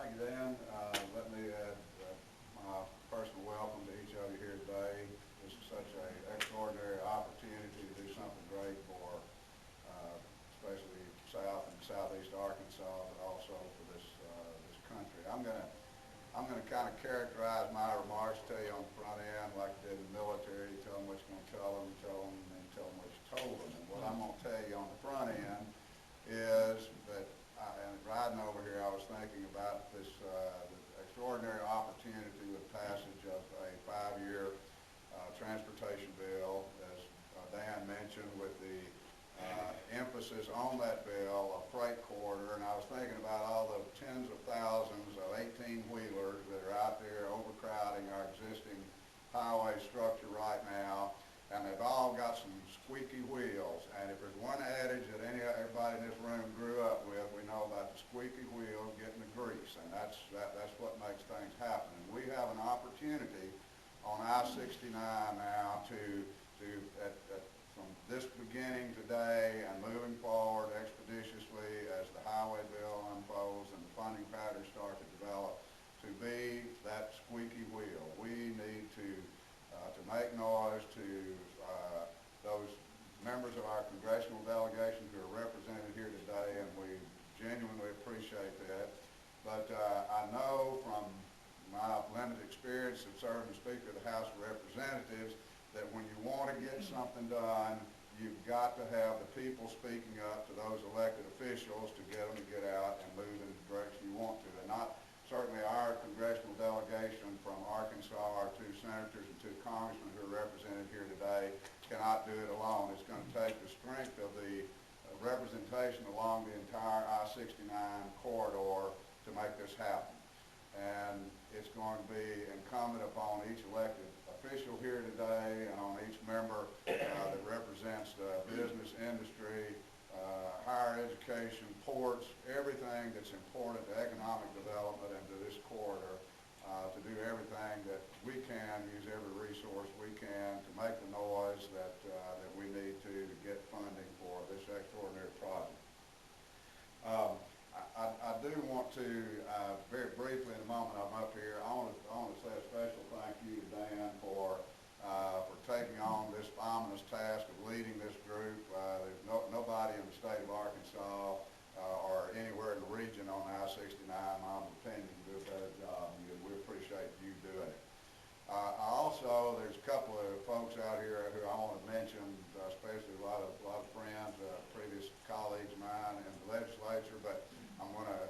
Thank you, Dan. Let me add my personal welcome to each of you here today. This is such an extraordinary opportunity to do something great for especially South and Southeast Arkansas, but also for this country. I'm gonna kind of characterize my remarks, tell you on the front end like I did in the military. Tell them what you're going to tell them, and tell them what you told them. And what I'm going to tell you on the front end is that, and riding over here, I was thinking about this the extraordinary opportunity with passage of a 5-year transportation bill, as Dan mentioned, with the emphasis on that bill, a freight corridor. And I was thinking about all the tens of thousands of 18-wheelers that are out there overcrowding our existing highway structure right now. And they've all got some squeaky wheels. And if there's one adage that everybody in this room grew up with, we know about the squeaky wheel getting the grease. And that's what makes things happen. And we have an opportunity on I-69 now from this beginning today and moving forward expeditiously as the highway bill unfolds and the funding patterns start to develop, to be that squeaky wheel. We need to make noise to those members of our congressional delegation who are represented here today, and we genuinely appreciate that. But I know from my limited experience of serving as Speaker of the House of Representatives that when you want to get something done, you've got to have the people speaking up to those elected officials to get them to get out and move in the direction you want to. And not certainly our congressional delegation from Arkansas, our 2 senators and 2 congressmen who are represented here today, cannot do it alone. It's going to take the strength of the representation along the entire I-69 corridor to make this happen. And it's going to be incumbent upon each elected official here today and on each member that represents the business industry, higher education, ports, everything that's important to economic development and to this corridor, to do everything that we can, use every resource we can to make the noise that we need to get funding for this extraordinary project. I do want to, very briefly in a moment I'm up here, I want to say a special thank you to Dan for taking on this ominous task of leading this group. There's nobody in the state of Arkansas or anywhere in the region on I-69, my opinion, can do a better job. We appreciate you doing it. There's a couple of folks out here who I want to mention, especially a lot of friends, previous colleagues of mine in the legislature, but I'm going to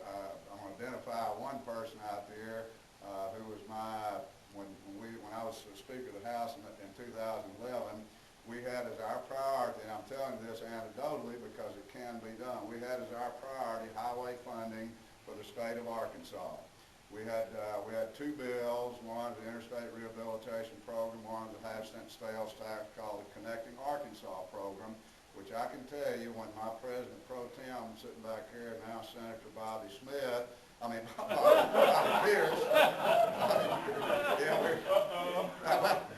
identify one person out there who was when I was Speaker of the House in 2011. We had as our priority, and I'm telling this anecdotally because it can be done, we had as our priority highway funding for the state of Arkansas. We had 2 bills, one was the Interstate Rehabilitation Program, one was the half-cent sales tax called the Connecting Arkansas Program, which I can tell you when my President Pro Tem sitting back here, now Senator Bobby Pierce,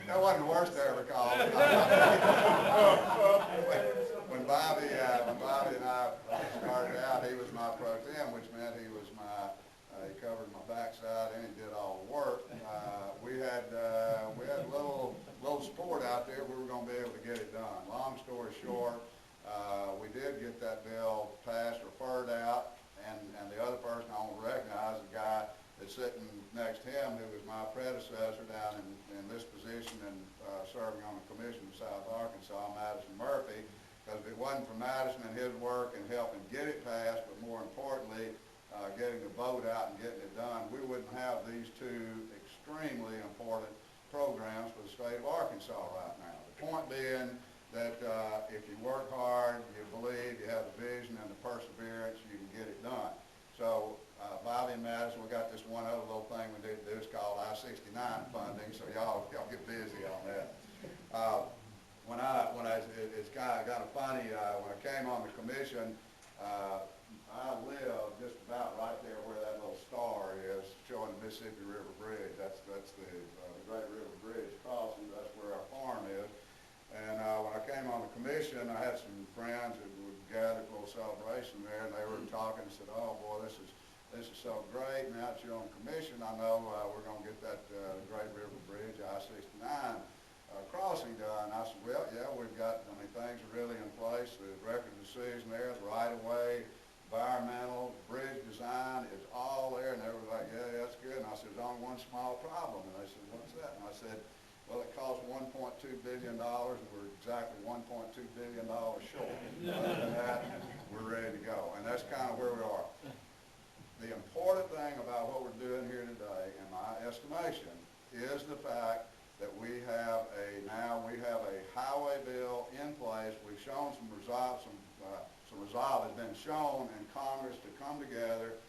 that wasn't the worst I ever called. when Bobby and I started out, he was my Pro Tem, which meant he was he covered my backside and he did all the work. We had a little support out there. We were going to be able to get it done. Long story short, we did get that bill passed, referred out, and the other person I want to recognize, the guy that's sitting next to him, who was my predecessor down in this position and serving on the Commission of South Arkansas, Madison Murphy, because if it wasn't for Madison and his work in helping get it passed, but more importantly, getting the vote out and getting it done, we wouldn't have these 2 extremely important programs for the state of Arkansas right now. The point being that if you work hard, you believe, you have the vision and the perseverance, you can get it done. So Bobby and Madison, we got this one other little thing we need to do. It's called I-69 funding, so y'all get busy on that. It's kind of funny, when I came on the commission, I live just about right there where that little star is showing the Mississippi River Bridge. That's the Great River Bridge crossing. That's where our farm is. And when I came on the commission, I had some friends who would gather for a little celebration there, and they were talking and said, "Oh boy, this is this is so great. Now that you're on the commission, I know we're going to get that Great River Bridge, I-69 crossing done. I said, well, yeah, we've got, I mean, things are really in place. The record of decision there, the right-of-way, environmental, bridge design is all there. And they were like, yeah, that's good. And I said, there's only one small problem. And they said, what's that? And I said, well, it cost $1.2 billion, and we're exactly $1.2 billion short. Other than that, we're ready to go. And that's kind of where we are. The important thing about what we're doing here today, in my estimation, is the fact that we have a highway bill in place. We've shown some resolve has been shown in Congress to come together,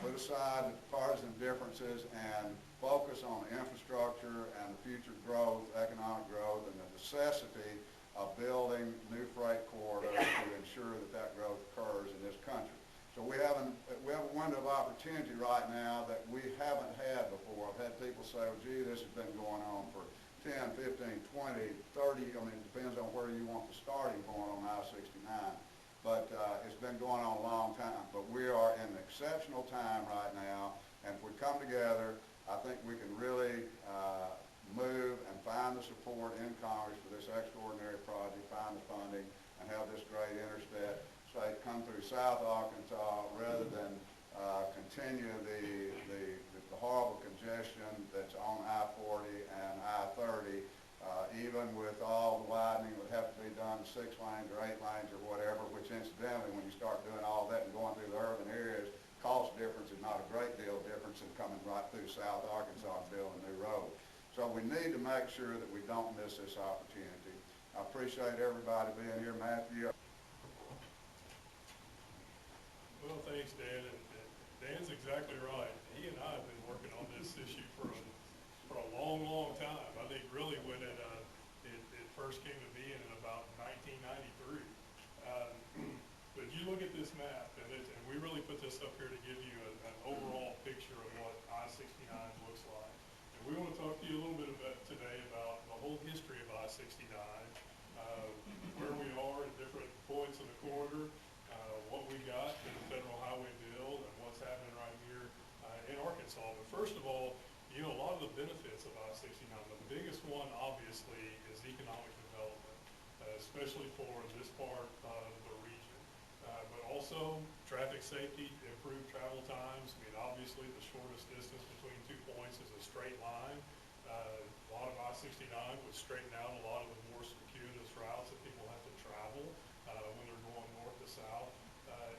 put aside the partisan differences, and focus on infrastructure and the future growth, economic growth, and the necessity of building new freight corridors to ensure that that growth occurs in this country. So we have a window of opportunity right now that we haven't had before. I've had people say, well, gee, this has been going on for 10, 15, 20, 30, I mean, it depends on where you want the starting point on I-69. But it's been going on a long time. But we are in an exceptional time right now, and if we come together, I think we can really move and find the support in Congress for this extraordinary project, find the funding, and have this great interstate come through South Arkansas rather than continue the horrible congestion that's on I-40 and I-30. Even with all the widening that would have to be done 6 lanes or 8 lanes or whatever, which incidentally, when you start doing all that and going through the urban areas, cost difference is not a great deal difference in coming right through South Arkansas and building a new road. So we need to make sure that we don't miss this opportunity. I appreciate everybody being here. Matthew. Well, thanks, Dan. And Dan's exactly right. He and I have been working on this issue for a long, long time. I think really when it first came to be in about 1993. But you look at this map, and we really put this up here to give you an overall picture of what I-69 looks like. And we want to talk to you a little bit today about the whole history of I-69, where we are at different points of the corridor, what we got in the federal highway bill, and what's happening right here in Arkansas. But first of all, you know, a lot of the benefits of I-69, the biggest one obviously is economic development, especially for this part of the region. But also traffic safety, improved travel times. I mean, obviously the shortest distance between 2 points is a straight line. A lot of I-69 would straighten out a lot of the more circuitous routes that people have to travel when they're going north to south.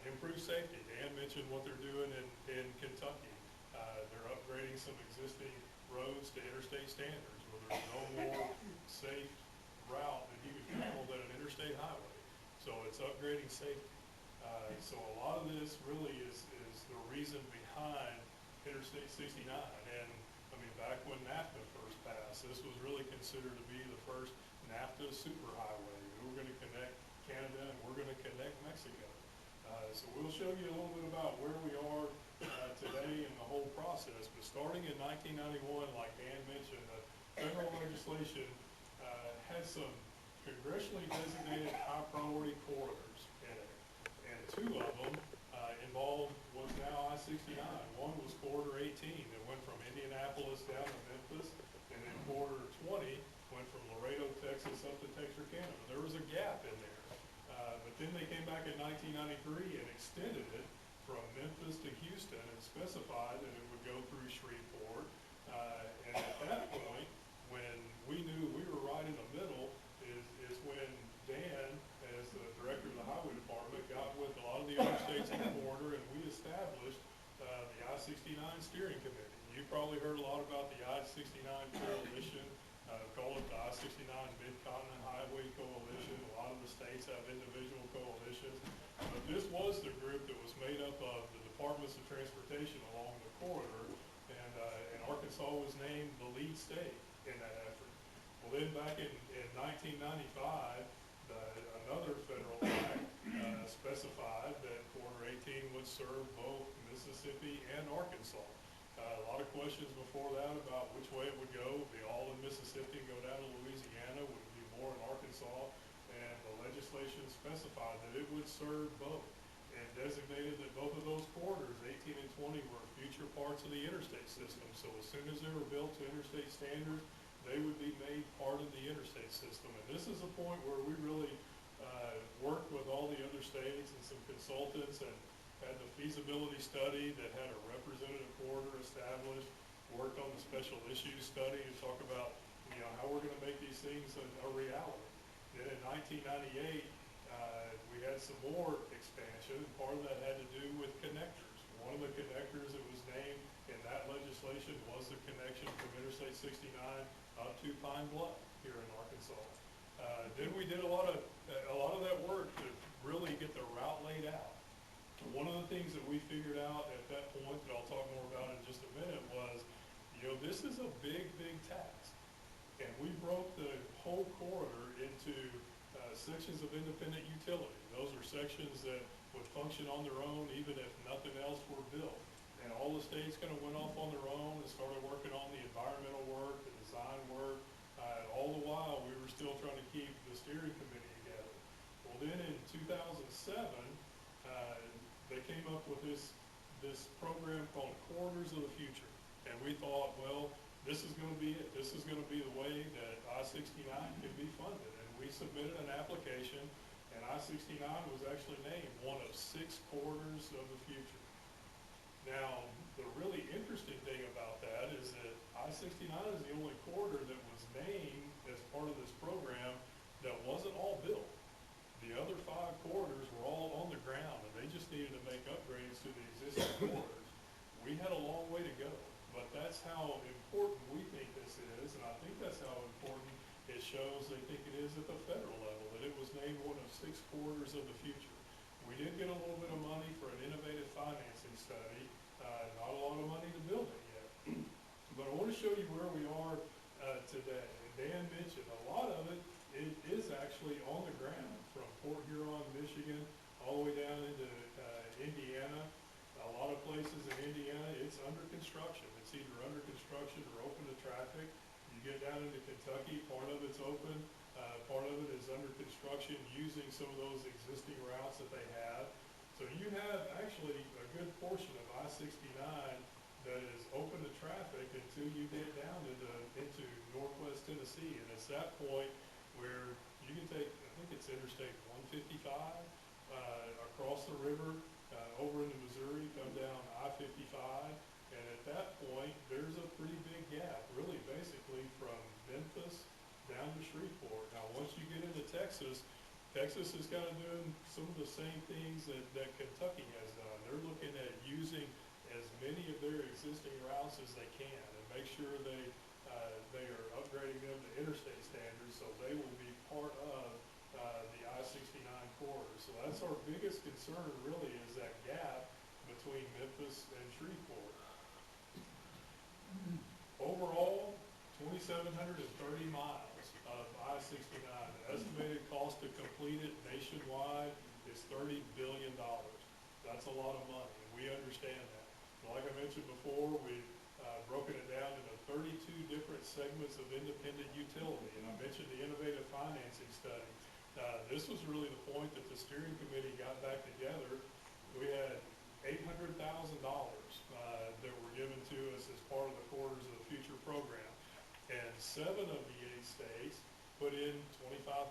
Improved safety. Dan mentioned what they're doing in Kentucky. They're upgrading some existing roads to interstate standards where there's no more safe route that you can travel than an interstate highway. So it's upgrading safety. So a lot of this really is the reason behind Interstate 69. And I mean, back when NAFTA first passed, this was really considered to be the first NAFTA superhighway. We were going to connect Canada and we're going to connect Mexico. So we'll show you a little bit about where we are today in the whole process. But starting in 1991, like Dan mentioned, federal legislation had some congressionally designated high priority corridors in it. And 2 of them involved what's now I-69. One was Corridor 18 that went from Indianapolis down to Memphis, and then Corridor 20 went from Laredo, Texas up to Texarkana. There was a gap in there. But then they came back in 1993 and extended it from Memphis to Houston and specified that it would go through Shreveport. And at that point, when we knew we were right in the middle, is when Dan, as the director of the highway department, got with a lot of the other states in the corridor, and we established the I-69 steering committee. You probably heard a lot about the I-69 coalition. Call it the I-69 Mid-Continent Highway Coalition. A lot of the states have individual coalitions. But this was the group that was made up of the departments of transportation along the corridor, and Arkansas was named the lead state in that effort. Well, then back in 1995, another federal act specified that Corridor 18 would serve both Mississippi and Arkansas. A lot of questions before that about which way it would go. Would it be all in Mississippi and go down to Louisiana? Would it be more in Arkansas? And the legislation specified that it would serve both and designated that both of those corridors, 18 and 20, were future parts of the interstate system. So as soon as they were built to interstate standards, they would be made part of the interstate system. And this is a point where we really worked with all the other states and some consultants and had the feasibility study that had a representative corridor established, worked on the special issues study to talk about, how we're going to make these things a reality. Then in 1998, we had some more expansion, and part of that had to do with connectors. One of the connectors that was named in that legislation was the connection from Interstate 69 up to Pine Bluff here in Arkansas. Then we did a lot of that work to really get the route laid out. One of the things that we figured out at that point that I'll talk more about in just a minute was, this is a big, big task. And we broke the whole corridor into sections of independent utility. Those are sections that would function on their own even if nothing else were built. And all the states kind of went off on their own and started working on the environmental work, the design work. All the while, we were still trying to keep the steering committee together. Well, then in 2007, they came up with this program called Corridors of the Future. And we thought, well, this is going to be it. This is going to be the way that I-69 can be funded. And we submitted an application, and I-69 was actually named one of 6 corridors of the future. Now, the really interesting thing about that is that I-69 is the only corridor that was named as part of this program that wasn't all built. The other 5 corridors were all on the ground, and they just needed to make upgrades to the existing corridors. We had a long way to go, but that's how important we think this is, and I think that's how important it shows they think it is at the federal level, that it was named one of 6 corridors of the future. We did get a little bit of money for an innovative financing study, not a lot of money to build it yet. But I want to show you where we are today. And Dan mentioned a lot of it is actually on the ground, from Port Huron, Michigan, all the way down into Indiana. A lot of places in Indiana, it's under construction. It's either under construction or open to traffic. You get down into Kentucky, part of it's open, part of it is under construction using some of those existing routes that they have. So you have actually a good portion of I-69 that is open to traffic until you get down into northwest Tennessee. And it's that point where you can take, I think it's Interstate 155, across the river, over into Missouri, come down I-55, and at that point, there's a pretty big gap, really basically from Memphis down to Shreveport. Now, once you get into Texas, Texas is kind of doing some of the same things that Kentucky has done. They're looking at using as many of their existing routes as they can and make sure they are upgrading them to interstate standards so they will be part of the I-69 corridor. So that's our biggest concern really, is that gap between Memphis and Shreveport. Overall, 2,730 miles of I-69. The estimated cost to complete it nationwide is $30 billion. That's a lot of money, and we understand that. But like I mentioned before, we've broken it down into 32 different segments of independent utility, and I mentioned the innovative financing study. This was really the point that the steering committee got back together. We had $800,000 that were given to us as part of the Corridors of the Future program. And 7 of the 8 states put in $25,000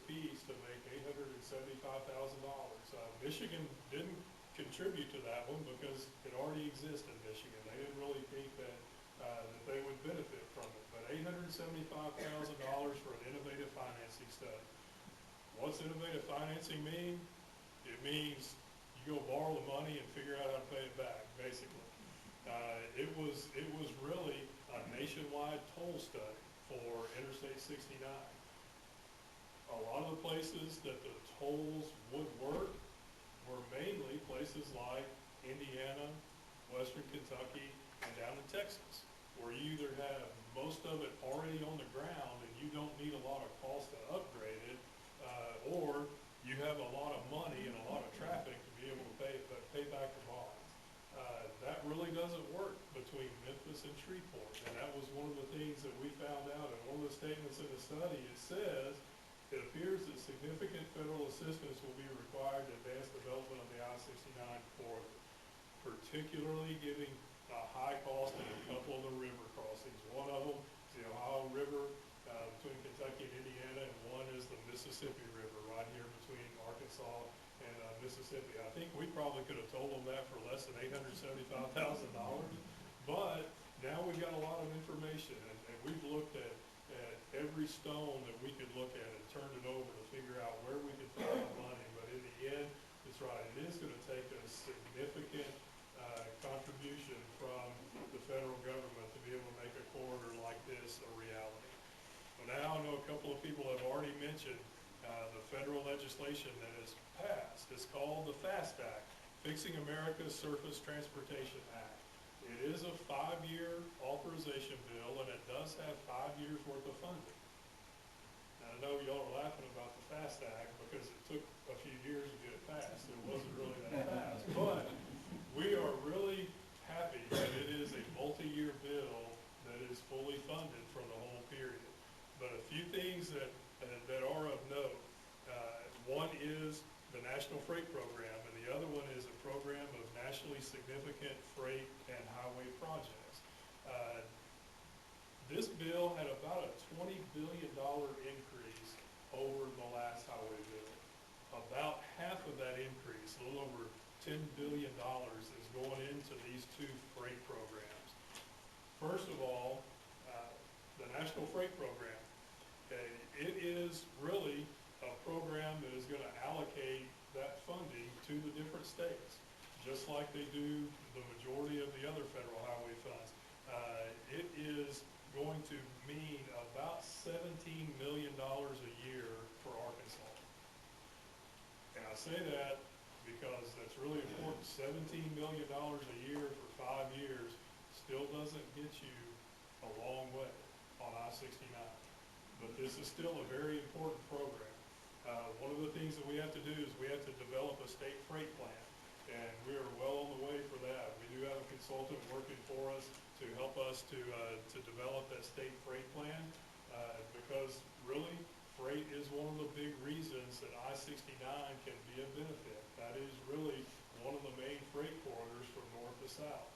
apiece to make $875,000. Michigan didn't contribute to that one because it already exists in Michigan. They didn't really think that they would benefit from it. But $875,000 for an innovative financing study. What's innovative financing mean? It means you go borrow the money and figure out how to pay it back, basically. It was really a nationwide toll study for Interstate 69. A lot of the places that the tolls would work were mainly places like Indiana, Western Kentucky, and down in Texas, where you either have most of it already on the ground and you don't need a lot of cost to upgrade it, or you have a lot of money and a lot of traffic to be able to pay back the bonds. That really doesn't work between Memphis and Shreveport, and that was one of the things that we found out in one of the statements in the study. It says, it appears that significant federal assistance will be required to advance development of the I-69 corridor. particularly giving a high cost in a couple of the river crossings. One of them is the Ohio River between Kentucky and Indiana, and one is the Mississippi River right here between Arkansas and Mississippi. I think we probably could have told them that for less than $875,000, but now we've got a lot of information, and we've looked at every stone that we could look at and turned it over to figure out where we could find the money. But in the end, it's right. It is going to take a significant contribution from the federal government to be able to make a corridor like this a reality. Well, now I know a couple of people have already mentioned the federal legislation that has passed. It's called the FAST Act, Fixing America's Surface Transportation Act. It is a 5-year authorization bill, and it does have 5 years worth of funding. Now, I know y'all are laughing about the FAST Act because it took a few years to get it passed. It wasn't really that fast. But we are really happy that it is a multi-year bill that is fully funded for the whole period. But a few things that are of note. One is the National Freight Program, and the other one is a program of nationally significant freight and highway projects. This bill had about a $20 billion increase over the last highway bill. About half of that increase, a little over $10 billion, is going into these two freight programs. First of all, the National Freight Program. It is really a program that is going to allocate that funding to the different states, just like they do the majority of the other federal highway funds. It is going to mean about $17 million a year for Arkansas. And I say that because that's really important. $17 million a year for 5 years still doesn't get you a long way on I-69. But this is still a very important program. One of the things that we have to do is we have to develop a state freight plan, and we are well on the way for that. We do have a consultant working for us to help us to develop that state freight plan, because really freight is one of the big reasons that I-69 can be a benefit. That is really one of the main freight corridors from north to south.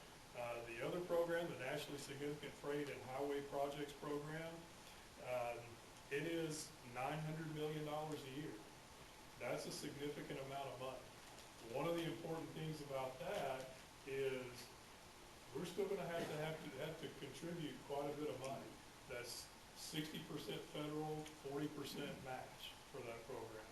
The other program, the Nationally Significant Freight and Highway Projects Program, it is $900 million a year. That's a significant amount of money. One of the important things about that is we're still going to have to contribute quite a bit of money. That's 60% federal, 40% match for that program.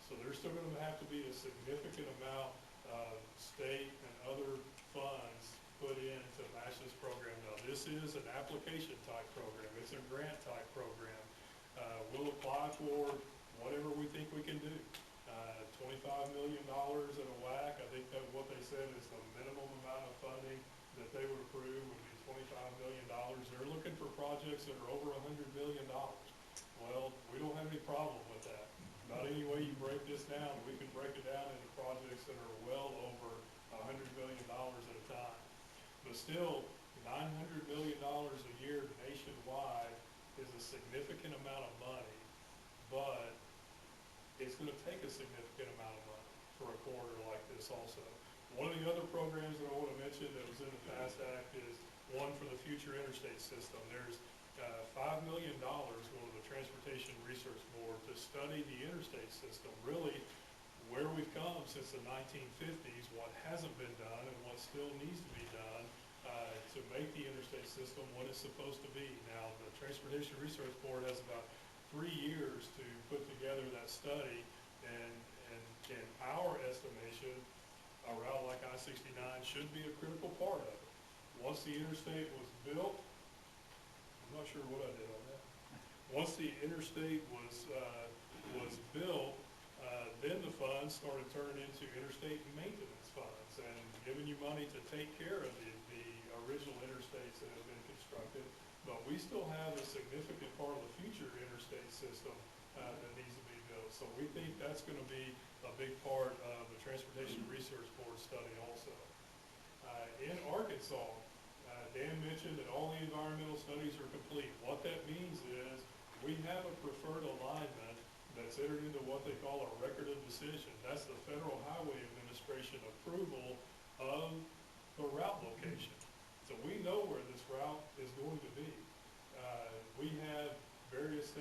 So there's still going to have to be a significant amount of state and other funds put in to match this program. Now, this is an application type program. It's a grant type program. We'll apply for whatever we think we can do. $25 million at a whack. I think that what they said is the minimum amount of funding that they would approve would be $25 million. They're looking for projects that are over $100 million. Well, we don't have any problem with that. About any way you break this down, we can break it down into projects that are well over $100 million at a time. But still, $900 million a year nationwide is a significant amount of money, but it's going to take a significant amount of money for a corridor like this also. One of the other programs that I want to mention that was in the FAST Act is one for the future interstate system. There's $5 million going to the Transportation Research Board to study the interstate system, really where we've come since the 1950s, what hasn't been done and what still needs to be done to make the interstate system what it's supposed to be. Now, the Transportation Research Board has about 3 years to put together that study, and in our estimation, a route like I-69 should be a critical part of it. Once the interstate was built, I'm not sure what I did on that. Once the interstate was built, then the funds started turning into interstate maintenance funds and giving you money to take care of the original interstates that have been constructed. But we still have a significant part of the future interstate system that needs to be built. So we think that's going to be a big part of the Transportation Research Board study also. In Arkansas, Dan mentioned that all the environmental studies are complete. What that means is we have a preferred alignment that's entered into what they call a record of decision. That's the Federal Highway Administration approval of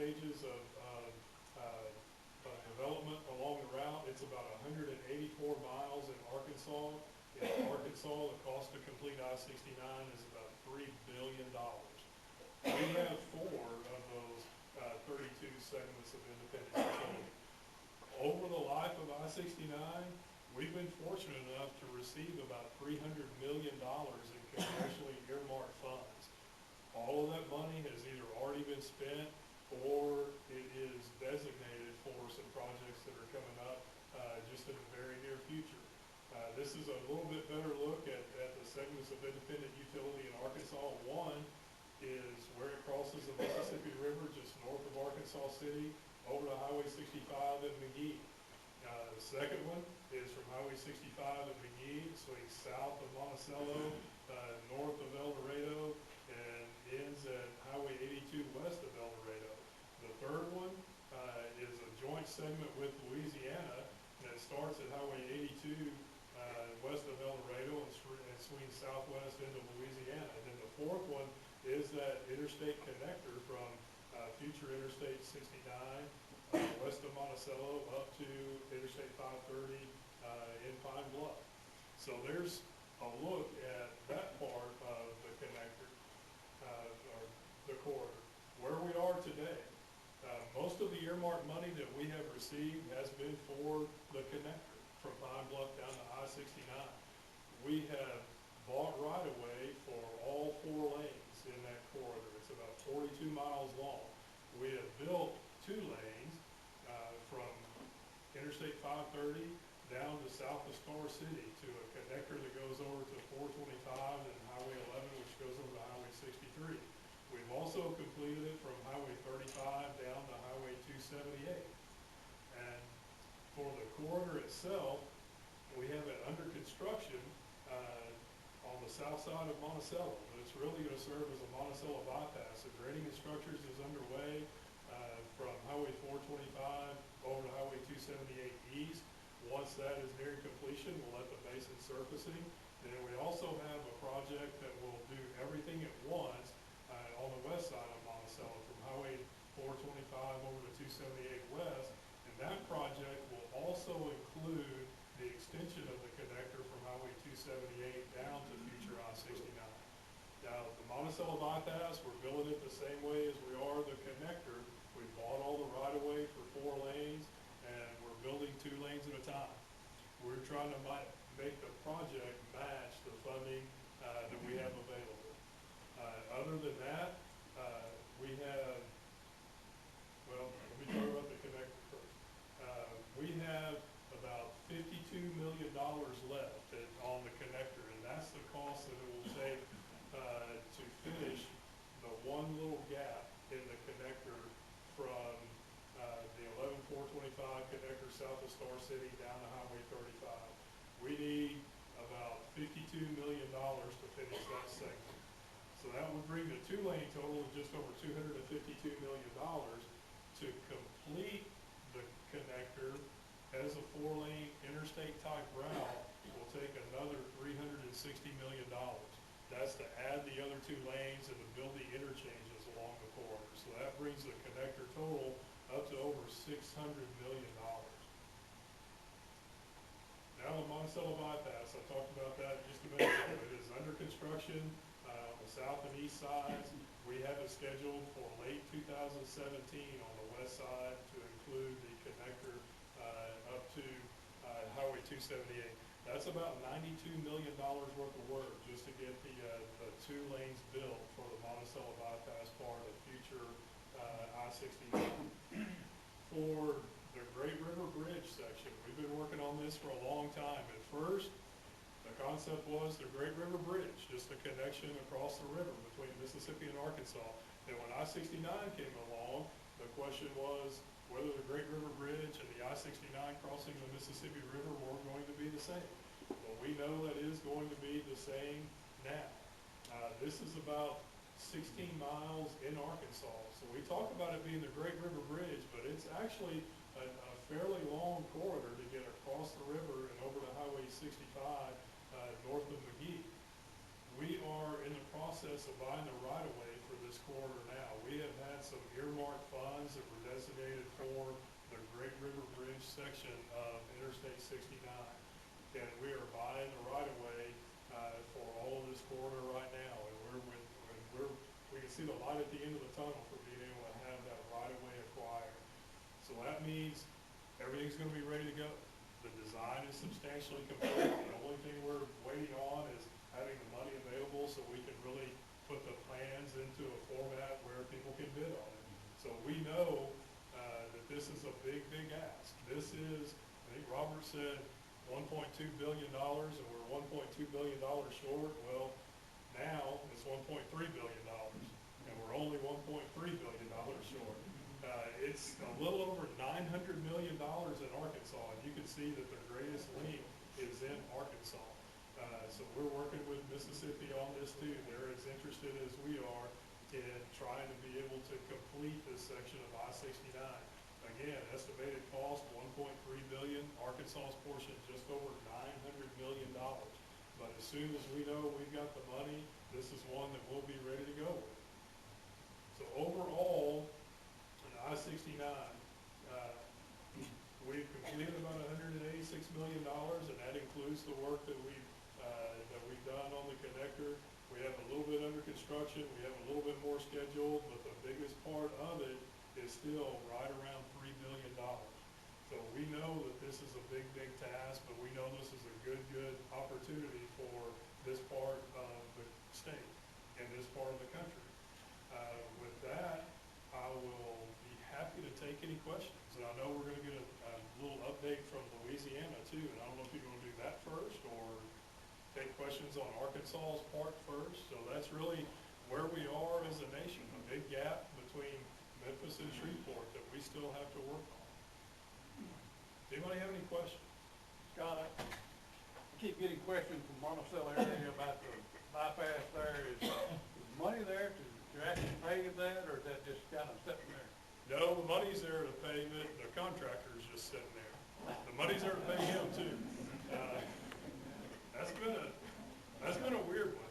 stages of development along the route. It's about 184 miles in Arkansas. In Arkansas, the cost to complete I-69 is about $3 billion. We have 4 of those 32 segments of independent utility. Over the life of I-69, we've been fortunate enough to receive about $300 million in congressionally earmarked funds. All of that money has either already been spent or it is designated for some projects that are coming up just in the very near future. This is a little bit better look at the segments of independent utility in Arkansas. One is where it crosses the Mississippi River just north of Arkansas City over to Highway 65 in McGee. The second one is from Highway 65 in McGee, swings south of Monticello, north of El Dorado, and ends at Highway 82 west of El Dorado. The third one is a joint segment with Louisiana that starts at Highway 82 west of El Dorado and swings southwest into Louisiana. And then the fourth one is that interstate connector from future Interstate 69 west of Monticello up to Interstate 530 in Pine Bluff. So there's a look at that part of the connector, or the corridor. Where we are today, most of the earmarked money that we have received has been for the connector from Pine Bluff down to I-69. We have bought right-of-way for all 4 lanes in that corridor. It's about 42 miles long. We have built 2 lanes from Interstate 530 down to south of Star City to a connector that goes over to 425 and Highway 11, which goes over to Highway 63. We've also completed it from Highway 35 down to Highway 278. And for the corridor itself, we have it under construction on the south side of Monticello. But it's really going to serve as a Monticello bypass. The grading and structures is underway from Highway 425 over to Highway 278 east. Once that is nearing completion, we'll let the basin surfacing. Then we also have a project that will do everything at once on the west side of Monticello from Highway 425 over to 278 west. And that project will also include the extension of the connector from Highway 278 down to future I-69. Now, the Monticello bypass, we're building it the same way as we are the connector. We bought all the right-of-way for 4 lanes, and we're building 2 lanes at a time. We're trying to make the project match the funding that we have available. Other than that, we have, well, let me talk about the connector first. We have about $52 million left on the connector, and that's the cost that it will take to finish the one little gap in the connector from the 11425 connector south of Star City down to Highway 35. We need about $52 million to finish that segment. So that would bring the 2-lane total of just over $252 million. To complete the connector as a 4-lane interstate type route will take another $360 million. That's to add the other 2 lanes and to build the interchanges along the corridor. So that brings the connector total up to over $600 million. Now the Monticello bypass, I talked about that just a minute ago. It is under construction on the south and east sides. We have it scheduled for late 2017 on the west side to include the connector up to Highway 278. That's about $92 million worth of work just to get the 2 lanes built for the Monticello bypass part of future I-69. For the Great River Bridge section, we've been working on this for a long time. At first, the concept was the Great River Bridge, just a connection across the river between Mississippi and Arkansas. Then when I-69 came along, the question was whether the Great River Bridge and the I-69 crossing the Mississippi River were going to be the same. Well, we know that is going to be the same now. This is about 16 miles in Arkansas. So we talk about it being the Great River Bridge, but it's actually a fairly long corridor to get across the river and over to Highway 65 north of McGee. We are in the process of buying the right-of-way for this corridor now. We have had some earmarked funds that were designated for the Great River Bridge section of Interstate 69. And we are buying the right-of-way for all of this corridor right now. And we can see the light at the end of the tunnel for being able to have that right-of-way acquired. So that means everything's going to be ready to go. The design is substantially complete. The only thing we're waiting on is having the money available so we can really put the plans into a format where people can bid on it. So we know that this is a big, big ask. This is, I think Robert said, $1.2 billion, and we're $1.2 billion short. Well, now it's $1.3 billion, and we're only $1.3 billion short. It's a little over $900 million in Arkansas, and you can see that the greatest link is in Arkansas. So we're working with Mississippi on this too. They're as interested as we are in trying to be able to complete this section of I-69. Again, estimated cost $1.3 billion. Arkansas's portion just over $900 million. But as soon as we know we've got the money, this is one that we'll be ready to go with. So overall, in I-69, we've completed about $186 million, and that includes the work that we've done on the connector. We have a little bit under construction. We have a little bit more scheduled, but the biggest part of it is still right around $3 billion. So we know that this is a big, big task, but we know this is a good opportunity for this part of the state and this part of the country. With that, I will be happy to take any questions. And I know we're going to get a little update from Louisiana too, and I don't know if you're going to do that first or take questions on Arkansas's part first. So that's really where we are as a nation, a big gap between Memphis and Shreveport that we still have to work on. Does anybody have any questions? Scott, I keep getting questions from Monticello area about the bypass there. Is money there to actually pave that, or is that just kind of sitting there? No, the money's there to pave it. The contractor's just sitting there. The money's there to pay him too. That's been a weird one.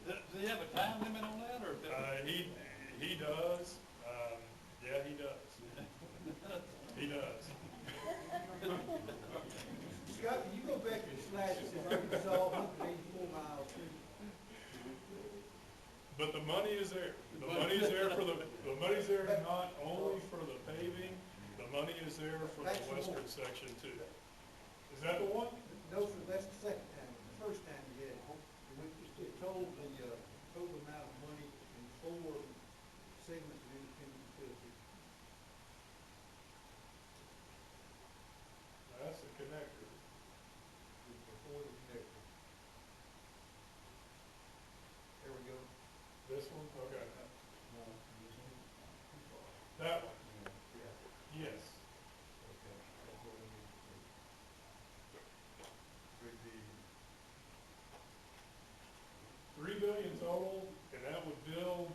Does he have a time limit on that, or? He does. Yeah, he does. He does. Scott, can you go back to the slide that says Arkansas, 184 miles? But the money is there. The money's there for the money's there not only for the paving, the money is there for the western section too. Is that the one? No, sir, that's the second time. The first time you had it, it told the total amount of money in 4 segments of independent utility. That's the connector. Before the connector. There we go. This one? Okay. No, this one. That one? Yeah. Yes. Okay, that's what we need to do. Would be, $3 billion total, and that would build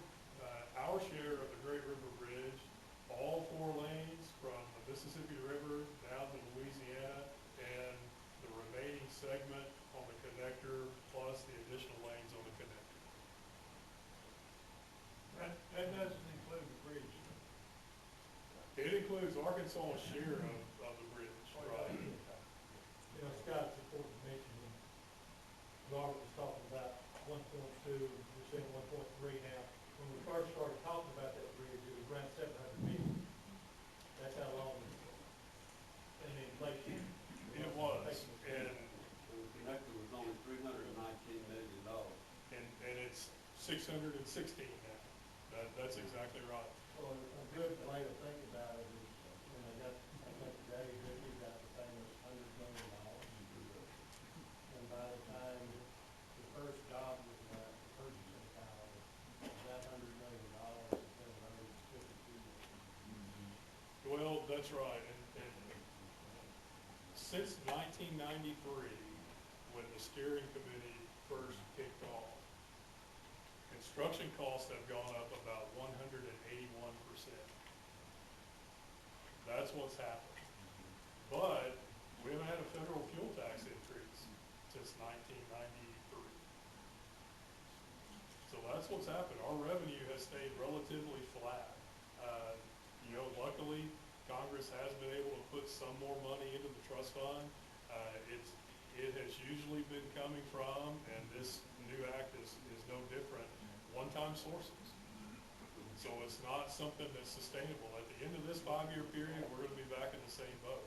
our share of the Great River Bridge, all 4 lanes from the Mississippi River down to Louisiana, and the remaining segment on the connector, plus the additional lanes on the connector. That doesn't include the bridge. It includes Arkansas's share of the bridge, right? You know, Scott, it's important to mention, Robert was talking about 1.2, we're saying 1.3 now. When we first started talking about that bridge, it was around 700 million. That's how long in the inflation. It was, and The connector was only $319 million. and it's 616 now. That's exactly right. So a good way to think about it is, when they got, I think today, Ricky got the famous $100 million. And by the time the first job was the purchasing power, that $100 million has been $152 million. Well, that's right, and since 1993, when the steering committee first kicked off, construction costs have gone up about 181%. That's what's happened. But we haven't had a federal fuel tax increase since 1993. So that's what's happened. Our revenue has stayed relatively flat. You know, luckily, Congress has been able to put some more money into the trust fund. It has usually been coming from, and this new act is no different, one-time sources. So it's not something that's sustainable. At the end of this 5-year period, we're gonna be back in the same boat.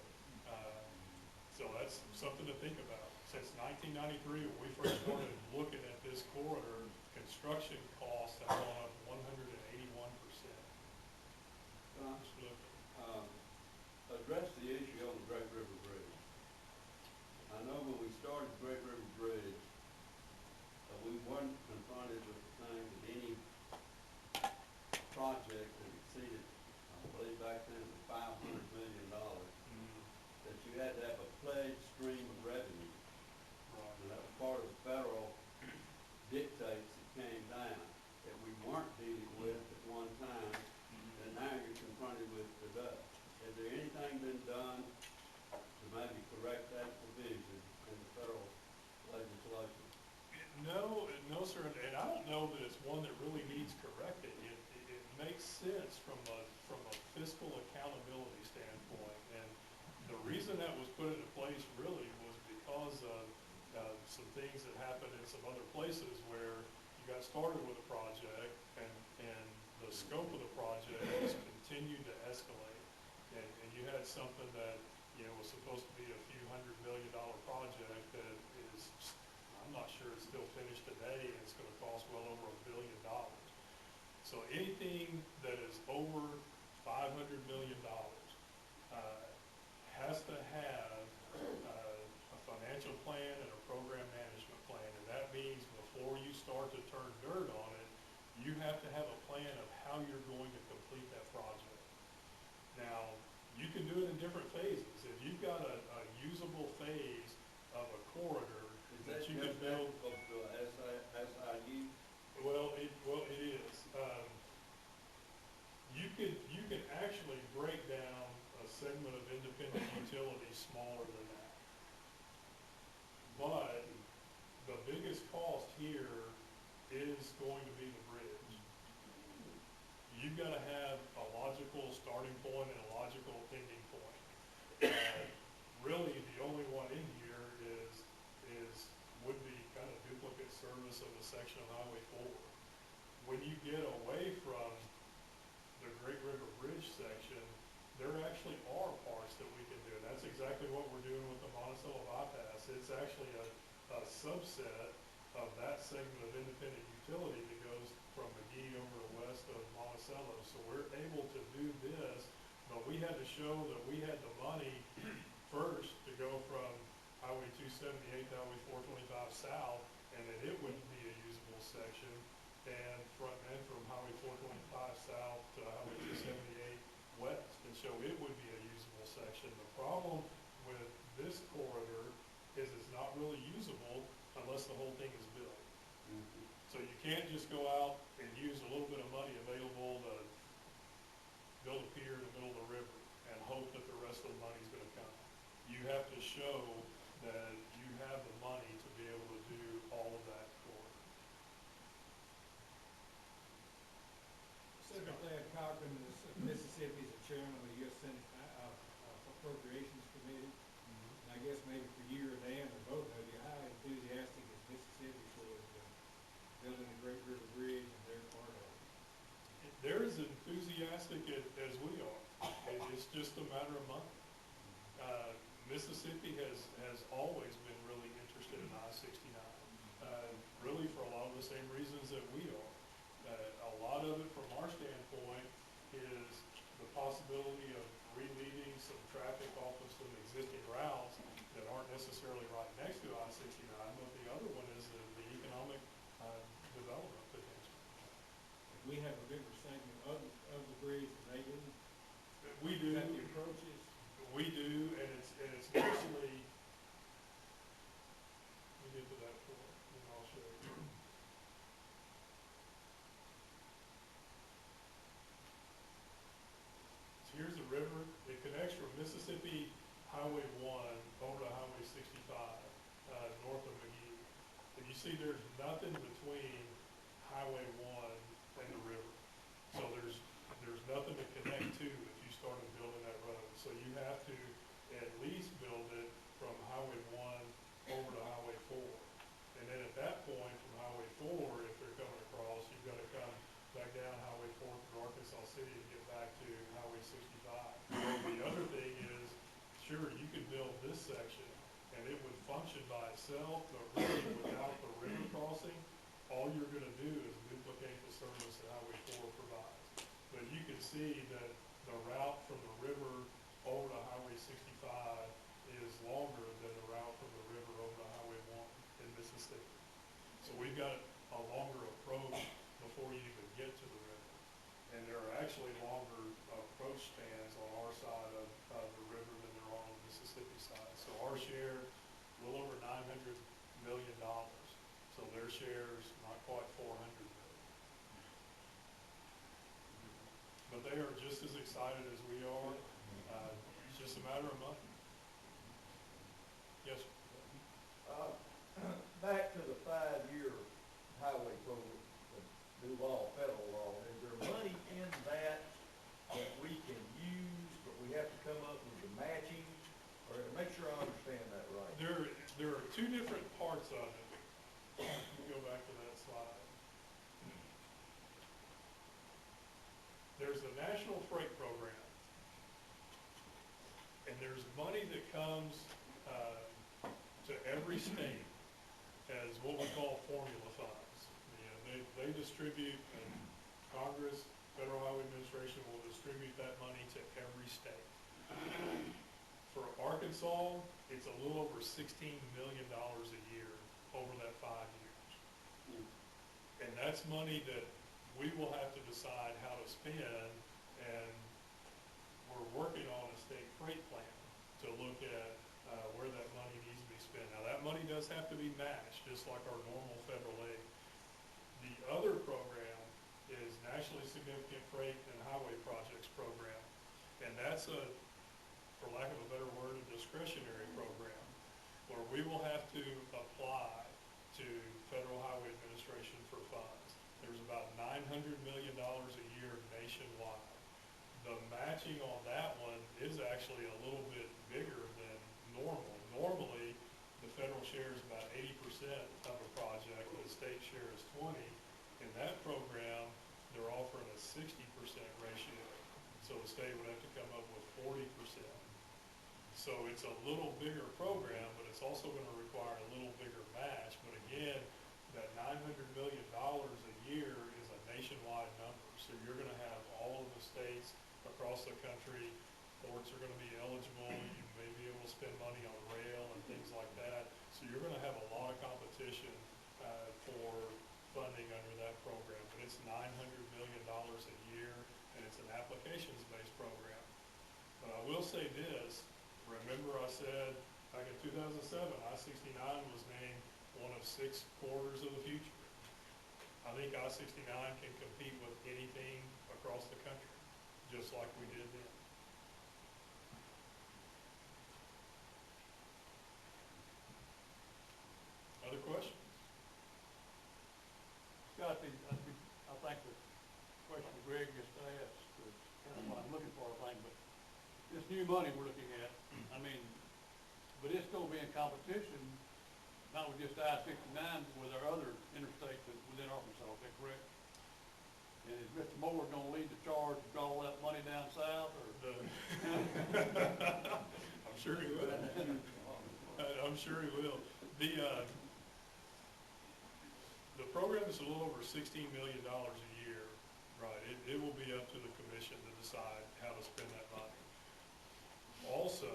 So that's something to think about. Since 1993, when we first started looking at this corridor, construction costs have gone up 181%. Address the issue on the Great River Bridge. I know when we started Great River Bridge, we weren't confronted with the thing that any project that exceeded, I believe back then it was $500 million, that you had to have a pledged stream of revenue. And that was part of the federal dictates that came down that we weren't dealing with at one time, and now you're confronted with today. Has there anything been done to maybe correct that provision in the federal legislation? No, sir, and I don't know that it's one that really needs correcting. It makes sense from a fiscal accountability standpoint, and the reason that was put into place really was because of some things that happened in some other places where you got started with a project and the scope of the project has continued to escalate, and you had something that, you know, was supposed to be a few $100 million project that is, I'm not sure it's still finished today, and it's gonna cost well over $1 billion. So anything that is over $500 million has to have a financial plan and a program management plan, and that means before you start to turn dirt on it, you have to have a plan of how you're going to complete that project. Now, you can do it in different phases. If you've got a usable phase of a corridor that you can build. Of the SIU? Well, it is. You can actually break down a segment of independent utility smaller than that. But the biggest cost here is going to be the bridge. You've got to have a logical starting point and a logical ending point. Really, the only one in here would be kind of duplicate service of a section of Highway 4. When you get away from the Great River Bridge section, there actually are parts that we can do. That's exactly what we're doing with the Monticello bypass. It's actually a subset of that segment of independent utility that goes from McGee over to west of Monticello. So we're able to do this, but we had to show that we had the money first to go from Highway 278 to Highway 425 south, and that it wouldn't be a usable section, and from Highway 425 south to Highway 278 west, and show it would be a usable section. The problem with this corridor is it's not really usable unless the whole thing is built. Mm-hmm. So you can't just go out and use a little bit of money available to build a pier in the middle of the river and hope that the rest of the money's gonna come. You have to show that you have the money to be able to do all of that corridor. Secretary Cochran of Mississippi is the chairman of the U.S. Senate Appropriations Committee. And I guess maybe for you or Dan or both of you, how enthusiastic is Mississippi towards building the Great River Bridge and their part of it? They're as enthusiastic as we are. It's just a matter of money. Mississippi has always been really interested in I-69, really for a lot of the same reasons that we are. A lot of it from our standpoint is the possibility of relieving some traffic off of some existing routes that aren't necessarily right next to I-69, but the other one is the economic development potential. We have a bigger segment of the bridge than they do. We do. Is that the approach is? We do, and it's mostly, we get to that point, and I'll show you. So here's the river. It connects from Mississippi Highway 1 over to Highway 65, north of McGee. And you see there's nothing between Highway 1 and the river. So there's nothing to connect to if you started building that road. So you have to at least build it from Highway 1 over to Highway 4. And then at that point, from Highway 4, if they're coming across, you've got to come back down Highway 4 through Arkansas City to get back to Highway 65. The other thing is, sure, you could build this section and it would function by itself, but really without the river crossing, all you're gonna do is duplicate the service that Highway 4 provides. But you can see that the route from the river over to Highway 65 is longer than the route from the river over to Highway 1 in Mississippi. So we've got a longer approach before you even get to the river. And there are actually longer approach spans on our side of the river than there are on the Mississippi side. So our share, a little over $900 million. So their share's not quite 400 million. But they are just as excited as we are. It's just a matter of money. Yes, sir. Back to the 5-year highway program, the new law, federal law, is there money in that that we can use, but we have to come up with the matching? Or to make sure I understand that right? There are two different parts of it. Go back to that slide. There's the National Freight Program. And there's money that comes to every state as what we call formula funds. You know, they distribute, and Congress, Federal Highway Administration will distribute that money to every state. For Arkansas, it's a little over $16 million a year over that 5 years. And that's money that we will have to decide how to spend, and we're working on a state freight plan to look at where that money needs to be spent. Now, that money does have to be matched, just like our normal federal aid. The other program is Nationally Significant Freight and Highway Projects Program, and that's a, for lack of a better word, a discretionary program, where we will have to apply to Federal Highway Administration for funds. There's about $900 million a year nationwide. The matching on that one is actually a little bit bigger than normal. Normally, the federal share is about 80% of a project, the state share is 20. In that program, they're offering a 60% ratio. So the state would have to come up with 40%. So it's a little bigger program, but it's also going to require a little bigger match. But again, that $900 million a year is a nationwide number. So you're going to have all of the states across the country. Ports are going to be eligible. You may be able to spend money on rail and things like that. So you're going to have a lot of competition for funding under that program. But it's $900 million a year, and it's an applications-based program. But I will say this. Remember I said back in 2007, I-69 was named one of 6 corridors of the future. I think I-69 can compete with anything across the country, just like we did then. Other questions? Scott, I think the question Greg just asked is kind of what I'm looking for, I think, but this new money we're looking at, I mean, but it's gonna be in competition, not with just I-69, but with our other interstates within Arkansas, is that correct? And is Mr. Moore gonna lead the charge to draw all that money down south, or? I'm sure he will. I'm sure he will. The program is a little over $16 million a year, right? It will be up to the commission to decide how to spend that money. Also,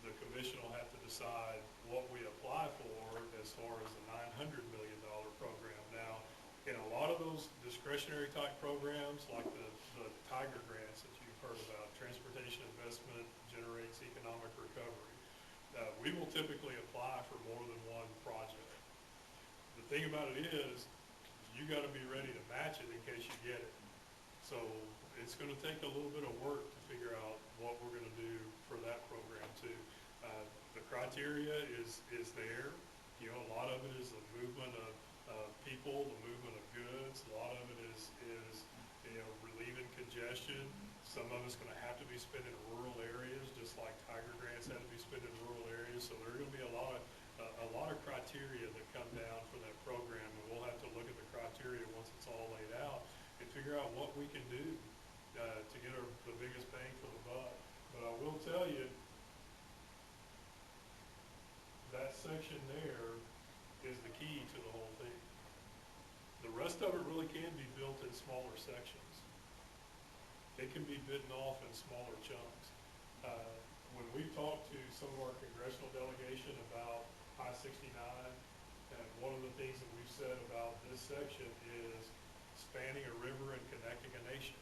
the commission will have to decide what we apply for as far as the $900 million program. Now, in a lot of those discretionary type programs, like the Tiger grants that you've heard about, transportation investment generates economic recovery, we will typically apply for more than one project. The thing about it is, you got to be ready to match it in case you get it. So it's going to take a little bit of work to figure out what we're going to do for that program too. The criteria is there. You know, a lot of it is the movement of people, the movement of goods. Some of it's gonna have to be spent in rural areas, just like Tiger grants had to be spent in rural areas. So there are gonna be a lot of criteria that come down for that program, and we'll have to look at the criteria once it's all laid out and figure out what we can do to get the biggest bang for the buck. But I will tell you, that section there is the key to the whole thing. The rest of it really can be built in smaller sections. It can be bitten off in smaller chunks. When we've talked to some of our congressional delegation about I-69, and one of the things that we've said about this section is spanning a river and connecting a nation,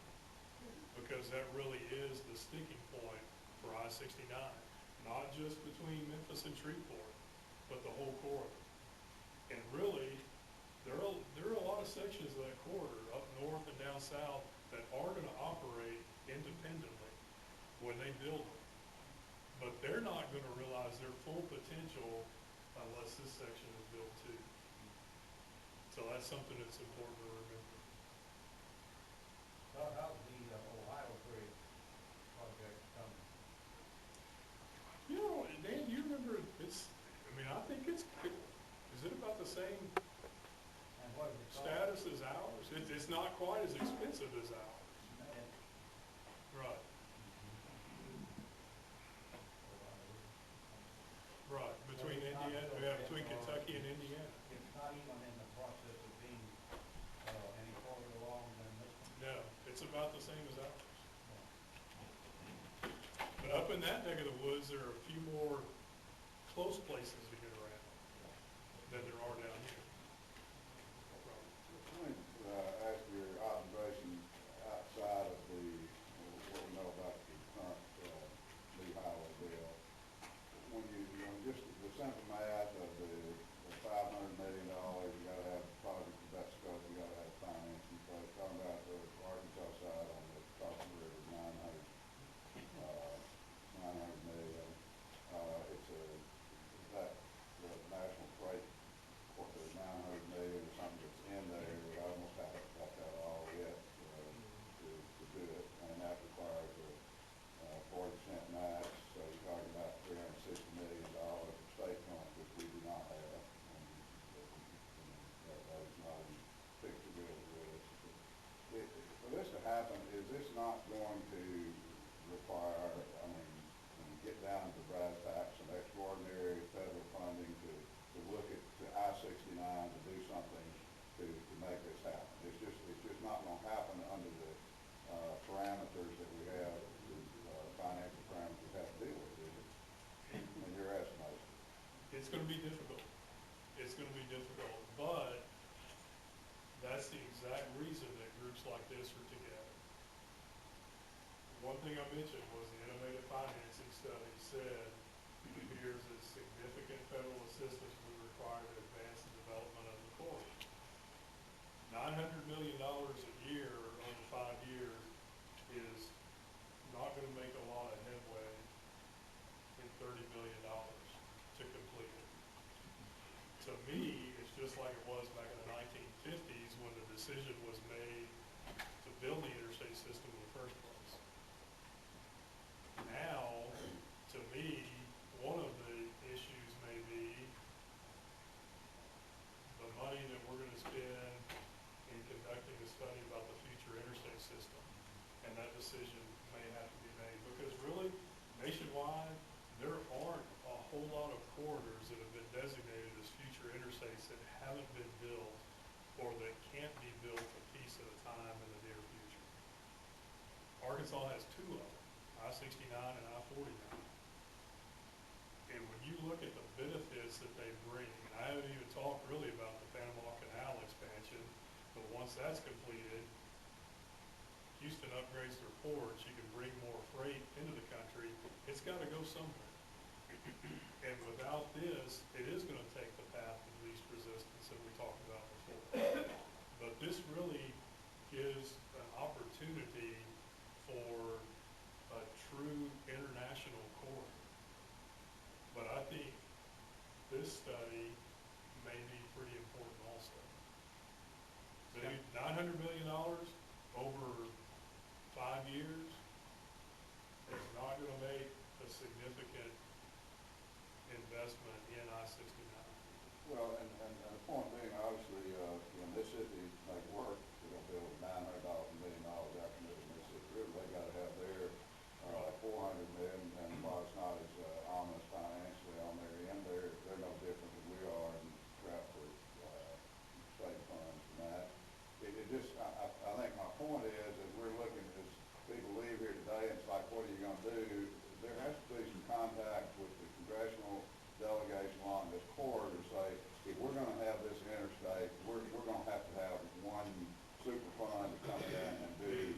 because that really is the sticking point for I-69, not just between Memphis and Shreveport, but the whole corridor. And really, there are a lot of sections of that corridor up north and down south that are going to operate independently when they build them. But they're not going to realize their full potential unless this section is built too. So that's something that's important to remember. How's the Ohio Bridge project coming? You know, Dan, do you remember I think is it about the same And what does it cost? status as ours? It's not quite as expensive as ours. And- Right, right. Between So it's not Indiana, built we have yet, between or Kentucky and Indiana. It's not even in the process of being any farther along than this one? No, it's about the same as ours. But up in that neck of the woods, there are a few more close places to get around than there are down here. Let me ask your observation outside of what we know about the current new highway bill. When just the simple math of the $500 million, you gotta have a project of that scope, you gotta have financing. So it's talking about the Arkansas side on the top of the river, 900 million. The national freight, the 900 million or something that's in there, we almost haven't got that all yet to do it, and that requires a 40% match, so you're talking about $360 million of state funds, which we do not have, and that is not in picture bill with us. For this to happen, is this not going to require, when you get down to brass tacks, some extraordinary federal funding to look at I-69 to do something to make this happen? It's just not going to happen under the parameters that we have, the financial parameters we have to deal with, is it? In your estimation? It's gonna be difficult. It's gonna be difficult, but that's the exact reason that groups like this are together. One thing I mentioned was the innovative financing study said it appears that significant federal assistance was required to advance the development of the corridor. $900 million a year over 5 years is not gonna make a lot of headway in $30 billion to complete it. To me, it's just like it was back in the 1950s when the decision was made to build the interstate system in the first place. Now, to me, one of the issues may be the money that we're gonna spend in conducting a study about the future interstate system. And that decision may have to be made, because really, nationwide, there aren't a whole lot of corridors that have been designated as future interstates that haven't been built or that can't be built a piece at a time in the near future. Arkansas has 2 of them, I-69 and I-49. And when you look at the benefits that they bring, and I haven't even talked really about the Panama Canal expansion, but once that's completed, Houston upgrades their ports, you can bring more freight into the country. It's gotta go somewhere. And without this, it is gonna take the path of least resistance that we talked about before. But this really gives an opportunity for a true international corridor. But I think this study may be pretty important also. $900 million over 5 years investment in I-69. Well, and the point being, obviously, Mississippi make work, we're gonna build $900 million out in the Mississippi River, they gotta have their, 400 million, and while it's not as, ominous financially on their end, they're no different than we are in crap for, state funds and that. It just, I think my point is, as we're looking, as people leave here today, it's like, what are you gonna do? There has to be some contact with the congressional delegation along this corridor to say, if we're gonna have this interstate, we're gonna have to have one super fund to come in and do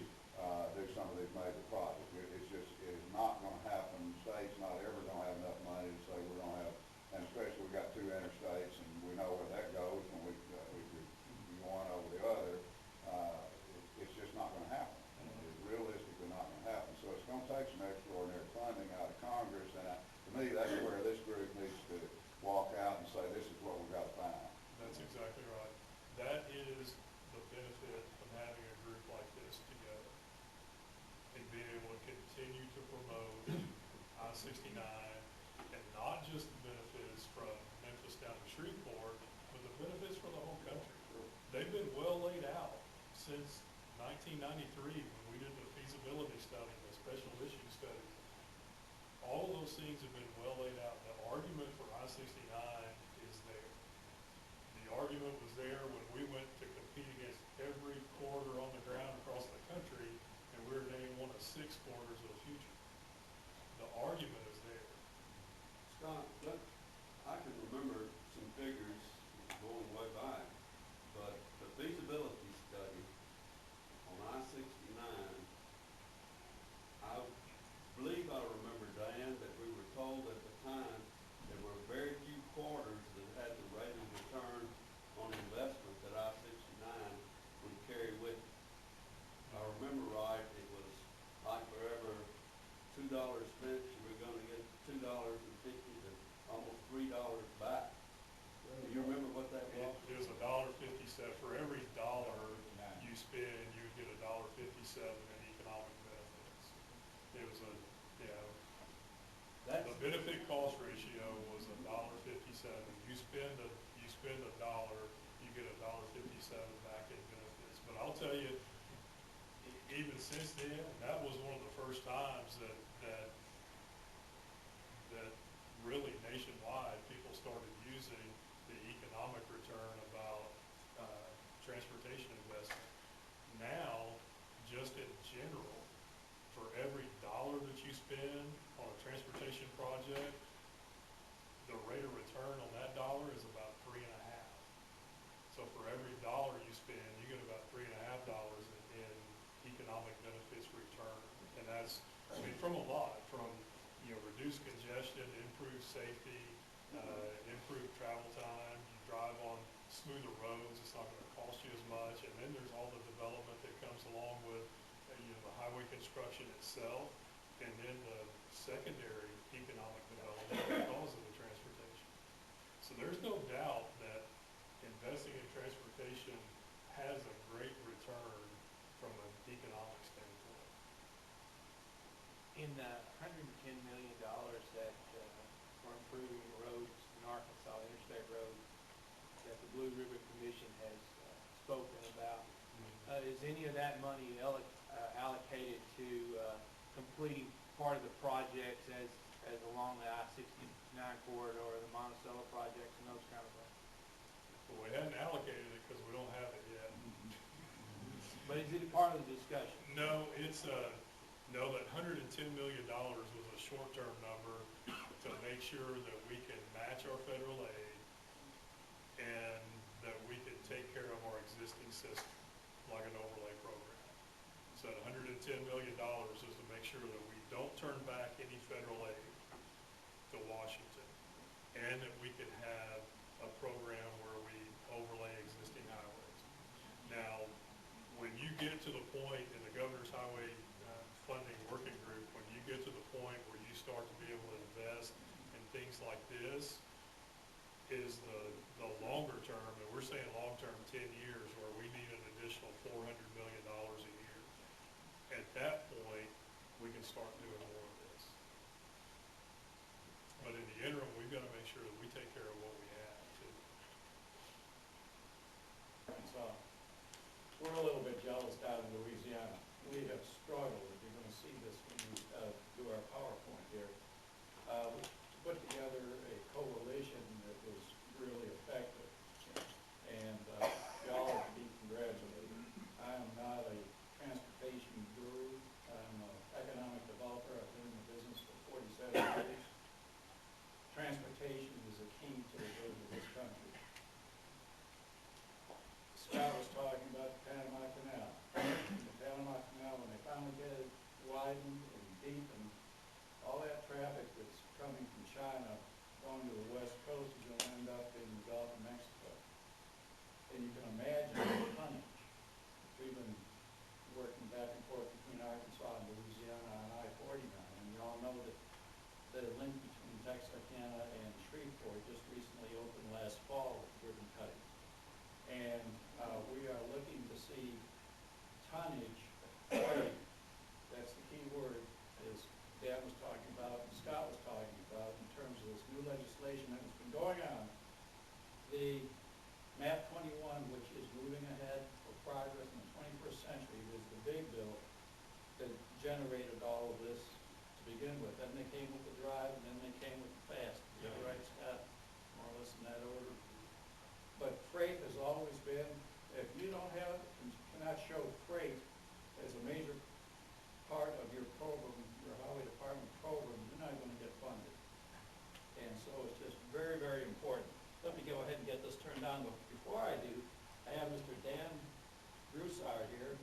some of these major projects. It is not gonna happen. The state's not ever gonna have enough money to say we're gonna have, and especially we got two interstates, and we know where that goes when we do one over the other. It's just not gonna happen. It's realistically not gonna happen. So it's gonna take some extraordinary funding out of Congress, and to me, that's where this group needs to walk out and say, this is what we've got to find. That's exactly right. That is the benefit of having a group like this together, and being able to continue to promote I-69, and not just the benefits from Memphis down to Shreveport, but the benefits for the whole country. They've been well laid out since 1993, when we did the feasibility study, the special issue study. All of those things have been well laid out. The argument for I-69 is there. The argument was there when we went to compete against every corridor on the ground across the country, and we were named one of 6 corridors of the future. The argument is there. Scott, look, I can remember some figures going way back, but the feasibility study on I-69, I believe I remember, Dan, that we were told at the time there were very few corridors that had the rate of return on investment that I-69 would carry with it. If I remember right, it was like for every $2 spent, you were gonna get $2.50 to almost $3 back. Do you remember what that was? It was $1.57. For every dollar you spend, you would get $1.57 in economic benefits. It was the benefit cost ratio was $1.57. You spend a dollar, you get $1.57 back in benefits. But I'll tell you, even since then, that was one of the first times that really nationwide people started using the economic return about transportation investment. Now, just in general, for every dollar that you spend on a transportation project, the rate of return on that dollar is about 3.5. So for every dollar you spend, you get about $3.5 in economic benefits return. And that's, from a lot, from reduced congestion, improved safety, improved travel time. You drive on smoother roads, it's not going to cost you as much. And then there's all the development that comes along with the highway construction itself, and then the secondary economic development because of the transportation. So there's no doubt that investing in transportation has a great return from an economic standpoint. In the $110 million that for improving roads in Arkansas, interstate roads, that the Blue Ribbon Commission has spoken about, is any of that money allocated to completing part of the projects as along the I-69 corridor, or the Monticello projects and those kind of things? Well, we hadn't allocated it because we don't have it yet. But is it part of the discussion? No, no, that $110 million was a short-term number to make sure that we can match our federal aid and that we can take care of our existing system, like an overlay program. So that $110 million is to make sure that we don't turn back any federal aid to Washington, and that we can have a program where we overlay existing highways. Now, when you get to the point in the Governor's Highway Funding Working Group, when you get to the point where you start to be able to invest in things like this, is the longer term, and we're saying long term 10 years, where we need an additional $400 million a year. At that point, we can start doing more of this. But in the interim, we've got to make sure see this when we do our PowerPoint here. We put together a coalition that was really effective, and y'all are to be congratulated. I am not a transportation guru. I'm an economic developer. I've been in the business for 47 years. Transportation is a key to the growth of this country. Scott was talking about the Panama Canal. The Panama Canal, when they finally get it widened and deepened, all that traffic that's coming from China going to the west coast is going to end up in the Gulf of Mexico. And you can imagine the tonnage. We've been working back and forth between Arkansas and Louisiana on I-49, and you all know that the link between Texarkana and Shreveport just recently opened last fall with ribbon cutting. And we are looking to see tonnage freight. That's the key word, as Dan was talking about and Scott was talking about in terms of this new legislation that has been going on. The MAP 21, which is moving ahead for progress in the 21st century, was the big bill that generated all of this to begin with. Then they came with the drive, and then they came with the fast. Is that right, Scott? More or less in that order. But freight has always been, if you don't have, cannot show freight as a major part of your program, your highway department program, you're not going to get funded. And so it's just very, very important. Let me go ahead and get this turned on, but before I do, I have Mr. Dan Broussard here,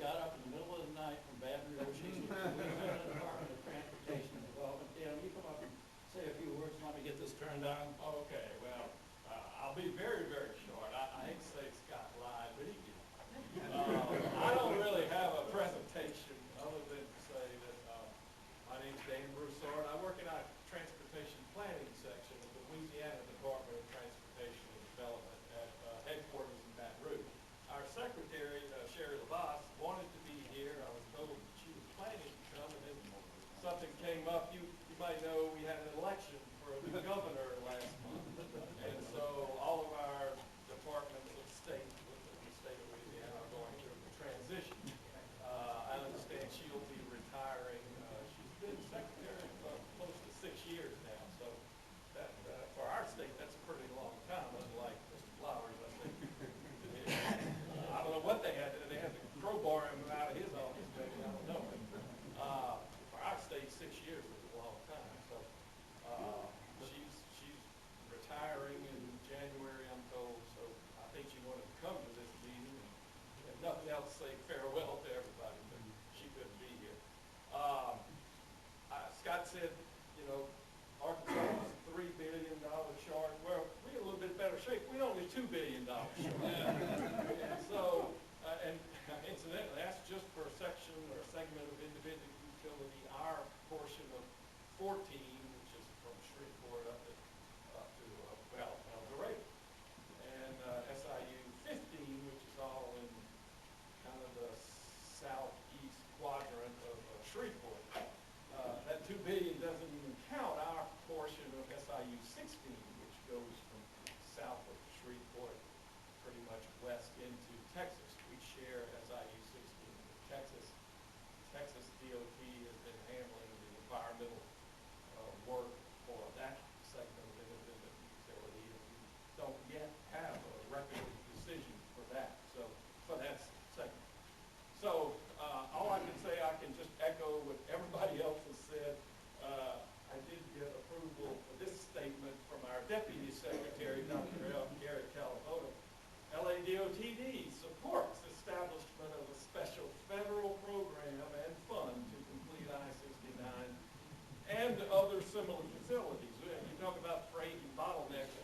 got up in the middle of the night from Baton Rouge, he's with the Louisiana Department of Transportation and Development. Dan, will you come up and say a few words and let me get this turned on? Okay, well, I'll be very, very short. I hate to say Scott lied, but he did. I don't really have a presentation other than to say that my name's Dan Broussard. I work in our transportation planning section of the Louisiana Department of Transportation and Development at headquarters in Baton Rouge. Our secretary, Sherry LaVasse, wanted to be here. I was told that she was planning to come, and then something came up. You might know we had an election for a new governor last month. And so all of our departments of state within the state of Louisiana are going through the transition. I understand she'll be retiring. She's been secretary for close to 6 years now. So that for our state, that's a pretty long time, unlike Mr. Flowers, I think. I don't know what they had to crowbar him out of his office, maybe, I don't know. For our state, 6 years is a long time. So she's retiring in January, I'm told, so I think she wanted to come to this meeting, and if nothing else, say farewell to everybody, but she couldn't be here. Scott said, you know, Arkansas was $3 billion short. Well, we're in a little bit better shape. We're only $2 billion short. And so, and incidentally, that's just for a section or a segment of individual utility. Our portion of 14, which is from Shreveport up to El Dorado, and SIU 15, which is all in kind of the southeast quadrant of Shreveport. That $2 billion doesn't even count our portion of SIU 16, which goes from south of Shreveport pretty much west into Texas. We share SIU 16 with Texas. Texas DOT has been handling the environmental work for that segment of independent utility, and we don't yet have a record decision for that. So for that segment. So all I can say, I can just echo what everybody else has said. I did get approval for this statement from our Deputy Secretary, Dr. L. Garrett Calavoto. LADOTD supports establishment of a special federal program and fund to complete I-69 and other similar facilities. You talk about freight and bottlenecks.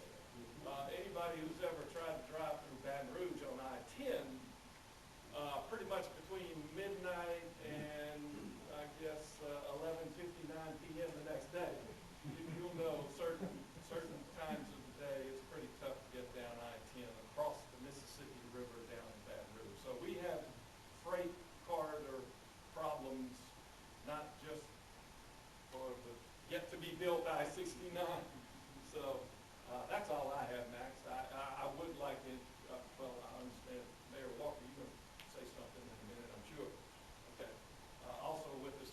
Anybody who's ever tried to drive through Baton Rouge on I-10, pretty much between midnight and I guess 11:59 p.m. the next day, you'll know certain times of the day it's pretty tough to get down I-10 across the Mississippi River down in Baton Rouge. So we have freight corridor problems, not just for the yet to be built I-69. So that's all I have, Max. I would like to, well, I understand Mayor Walker, you're going to say something in a minute, I'm sure. Okay. Also with this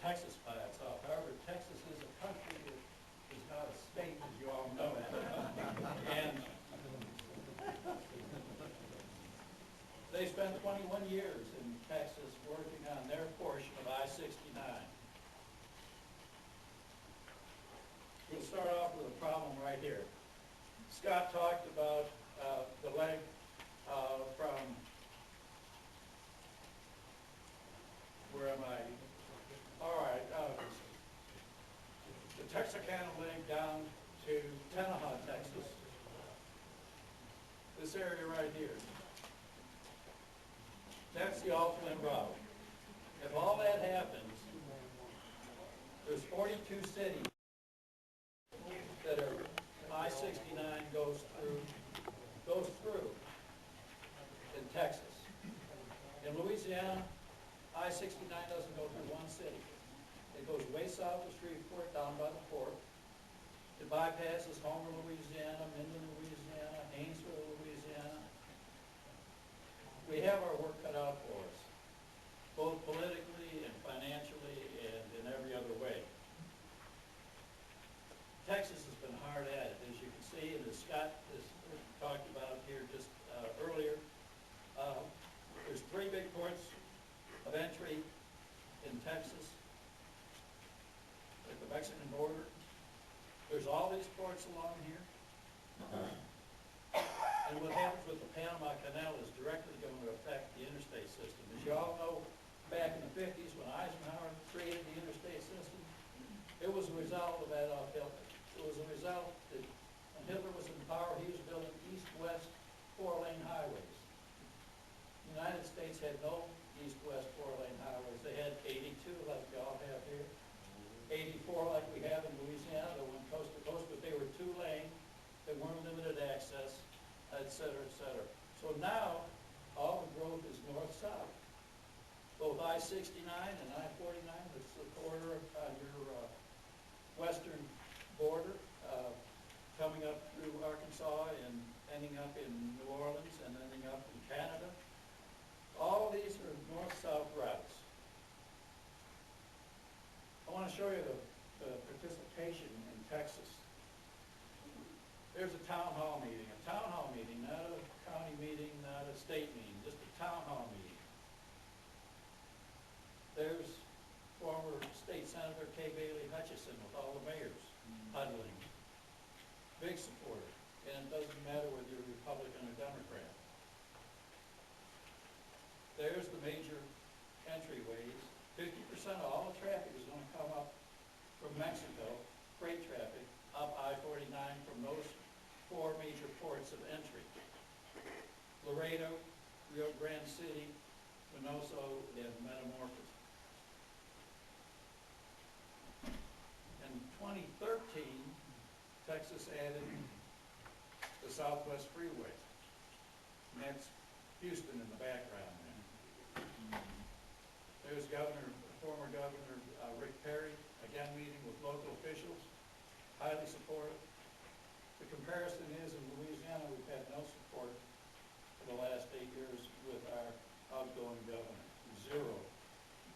Texas by itself. However, Texas is a country, it is not a state, as you all know. And they spent 21 years in Texas working on their portion of I-69. We'll start off with a problem right here. Scott talked about the leg from, where am I? All right, the Texarkana leg down to Tenaha, Texas. This area right here. That's the Alpine route. If all that happens, there's 42 cities that are I-69 goes through in Texas. In Louisiana, I-69 doesn't go through one city. It goes way south of Shreveport, down by the port. It bypasses Homer, Louisiana, Minden, Louisiana, Haynesville, Louisiana. We have our work cut out for us, both politically and financially and in every other way. Texas has been hard at it, as you can see, and as Scott has talked about here just earlier. There's 3 big ports of entry in Texas at the Mexican border. There's all these ports along here. And what happens with the Panama Canal is directly going to affect the interstate system. As you all know, back in the 50s when Eisenhower created the interstate system, it was a result of Adolf Hitler. It was a result that when Hitler was in power, he was building east-west 4-lane highways. The United States had no east-west 4-lane highways. They had 82 like we all have here, 84 like we have in Louisiana that went coast to coast, but they were 2-lane, they weren't limited access, et cetera, et cetera. So now, all the growth is north-south. Both I-69 and I-49, that's the corridor on your western border, coming up through Arkansas and ending up in New Orleans and ending up in Canada. All of these are north-south routes. I want to show you the participation in Texas. There's a town hall meeting. A town hall meeting, not a county meeting, not a state meeting, just a town hall meeting. There's former State Senator Kay Bailey Hutchison with all the mayors huddling. Big supporter. And it doesn't matter whether you're Republican or Democrat. There's the major entryways. 50% of all the traffic is going to come up from Mexico, freight traffic, up I-49 from those 4 major ports of entry. Laredo, Rio Grande City, Reynosa, and Metamorphosis. In 2013, Texas added the Southwest Freeway. And that's Houston in the background there. There's former Governor Rick Perry, again meeting with local officials, highly supportive. The comparison is in Louisiana, we've had no support for the last 8 years with our outgoing governor, 0.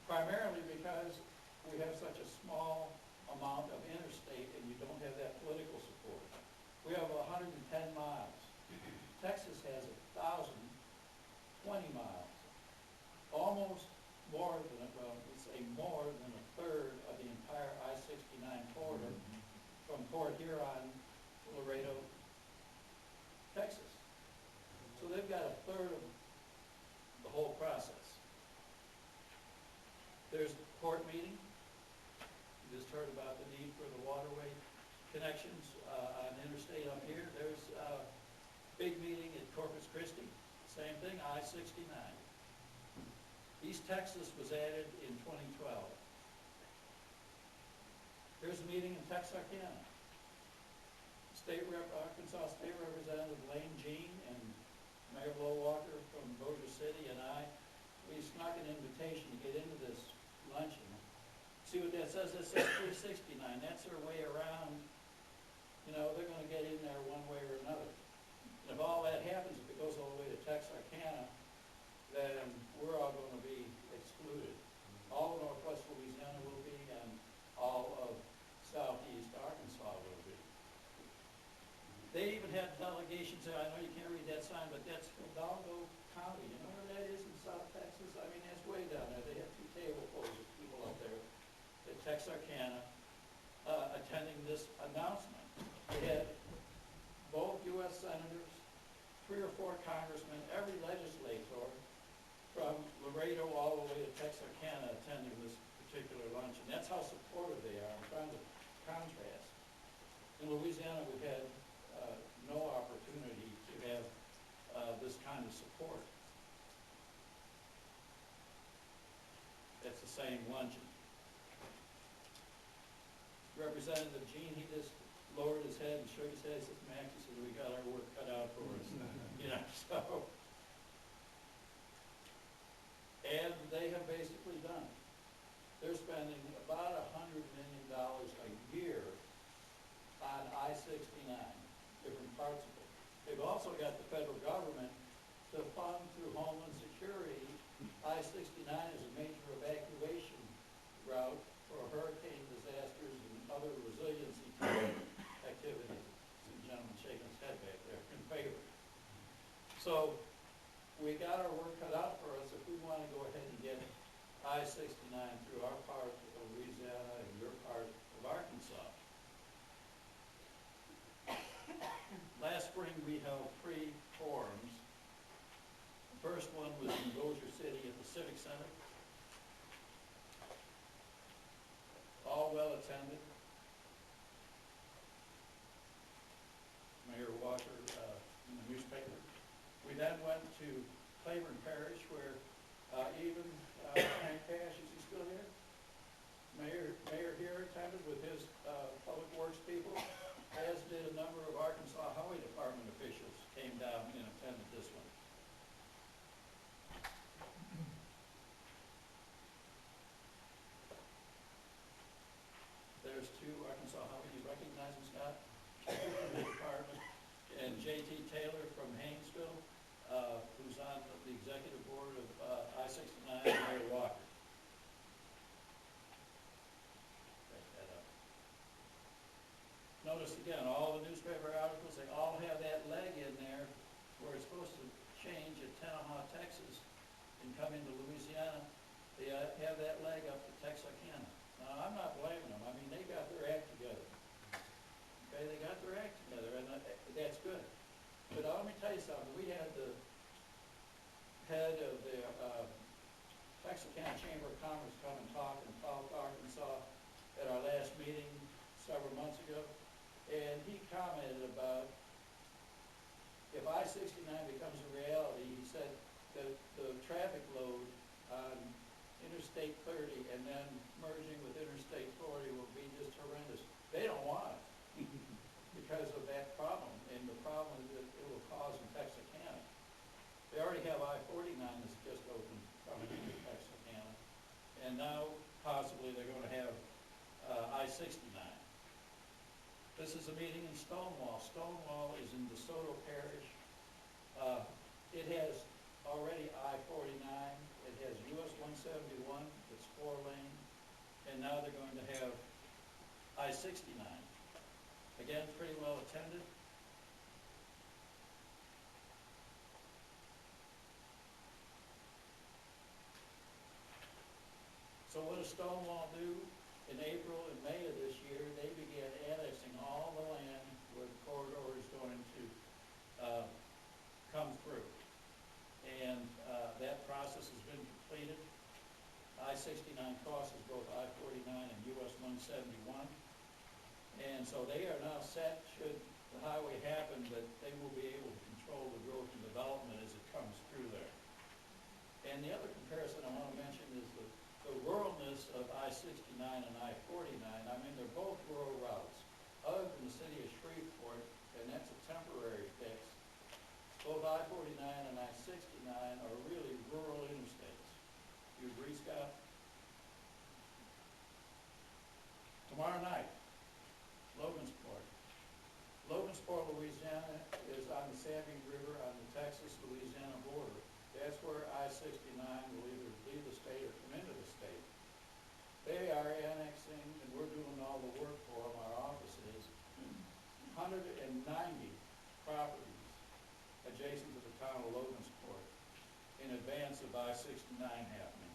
Primarily because we have such a small amount of interstate and you don't have that political support. We have 110 miles. Texas has 1,020 miles. Almost more than, well, let's say more than a third of the entire I-69 corridor from Port Huron to Laredo, Texas. So they've got a third of the whole process. There's the port meeting. You just heard about the need for the waterway connections on interstate up here. There's a big meeting at Corpus Christi. Same thing, I-69. East Texas was added in 2012. Here's a meeting in Texarkana. Arkansas State Representative Lane Jean and Mayor Blow Walker from Bossier City and we snuck an invitation to get into this luncheon. See what that says? That says 369. That's their way around. You know, they're going to get in there one way or another. And if all that happens, if it goes all the way to Texarkana, then we're all going to be excluded. All of Northwest Louisiana will be, say, I know you can't read that sign, but that's Hidalgo County. You know where that is in South Texas? I mean, that's way down there. They have 2 tablespots of people up there at Texarkana attending this announcement. They had both U.S. senators, 3 or 4 congressmen, every legislator from Laredo all the way to Texarkana attending this particular luncheon. That's how supportive they are. I'm trying to contrast. In Louisiana, we had no opportunity to have this kind of support. That's the same luncheon. Representative Gene, he just lowered his head and shook his head. He says, Max, he says, we got our work cut out for us. You know, so. And they have basically done it. They're spending about $100 million a year on I-69, different parts of it. They've also got the federal government to fund through Homeland Security. I-69 is a major evacuation route for hurricane disasters and other resiliency type activities. See the gentleman shaking his head back there in favor. So we got our work cut out for us if we want to go ahead and get I-69 through our part of Louisiana and your part of Arkansas. Last spring we held 3 forums. The first one was in Bossier City at the Civic Center. All well attended. Mayor Walker in the newspaper. We then went to Claiborne Parish where even Frank Cash, is he still here? Mayor here attended with his public works people, as did a number of Arkansas Highway Department officials came down and attended this one. There's 2 Arkansas Highway, you recognize them, Scott? From the department. And J.T. Taylor from Haynesville, who's on the executive board of I-69, and Mayor Walker. Back that up. Notice again, all the newspaper articles, they all have that leg in there where it's supposed to change at Tenaha, Texas, and come into Louisiana. They have that leg up to Texarkana. Now, I'm not blaming them. I mean, they got their act together. Okay, they got their act together, and that's good. But let me tell you something. We had the head of the Texarkana Chamber of Commerce come and talk in Polk, Arkansas at our last meeting several months ago, and he commented about if I-69 becomes a reality, he said that the traffic load on Interstate 30 and then merging with Interstate 40 will be just horrendous. They don't want it because of that problem and the problem that it will cause in Texarkana. They already have I-49 that's just opened coming into Texarkana, and now possibly they're going to have I-69. This is a meeting in Stonewall. Stonewall is in DeSoto Parish. It has already I-49. It has US 171, it's 4-lane, and now they're going to have I-69. Again, pretty well attended. So what does Stonewall do? In April and May of this year, they began annexing all the land where the corridor is going to come through. And that process has been completed. I-69 crosses both I-49 and US 171. And so they are now set, should the highway happen, that they will be able to control the growth and development as it comes through there. And the other comparison I want to mention is the ruralness of I-69 and I-49. I mean, they're both rural routes. Other than the city of Shreveport, and that's a temporary fix, both I-49 and I-69 are really rural interstates. You agree, Scott? Tomorrow night, Logansport. Logansport, Louisiana is on the Savvy River on the Texas-Louisiana border. That's where I-69 will either leave the state or come into the state. They are annexing, and we're doing all the work for them, our office is, 190 properties in advance of I-69 happening.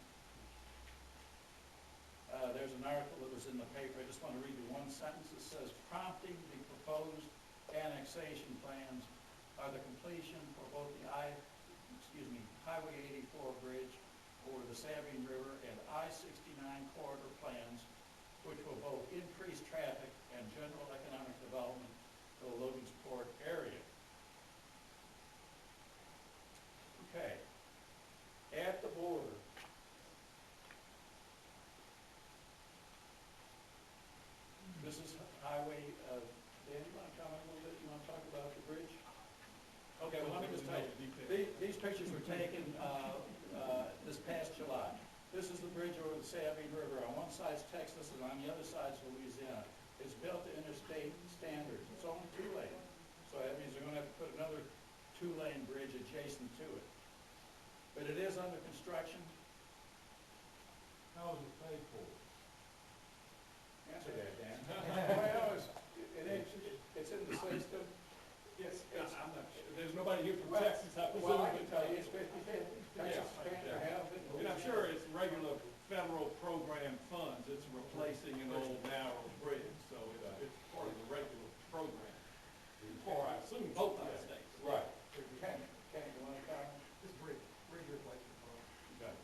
There's an article that was in the paper, I just want to read you one sentence. It says, prompting the proposed annexation plans are the completion for both the Highway 84 bridge over the Sabine River and I-69 corridor plans, which will both increase traffic and general economic development to the Logansport area. Okay. At the border, this is highway, Dan, you want to comment a little bit? You want to talk about the bridge? Okay, well, let me just tell you, these pictures were taken this past July. This is the bridge over the Sabine River. On one side's Texas and on the other side's Louisiana. It's built to interstate standards. It's only 2 lane. So that means they're going to have to put another 2-lane bridge adjacent to it. But it is under construction. How is it paid for? Answer that, Dan. Well, it's in the system. Yes, I'm not sure. There's nobody here from Well, Texas, I presume. Well, I can tell you it's 50/50. Texas can't have it. And I'm sure it's regular federal program funds. It's replacing an old narrow bridge, so it's part of the regular program. For, I assume, both of the states. Right. Ken, you want to comment? This bridge replacement program. Okay.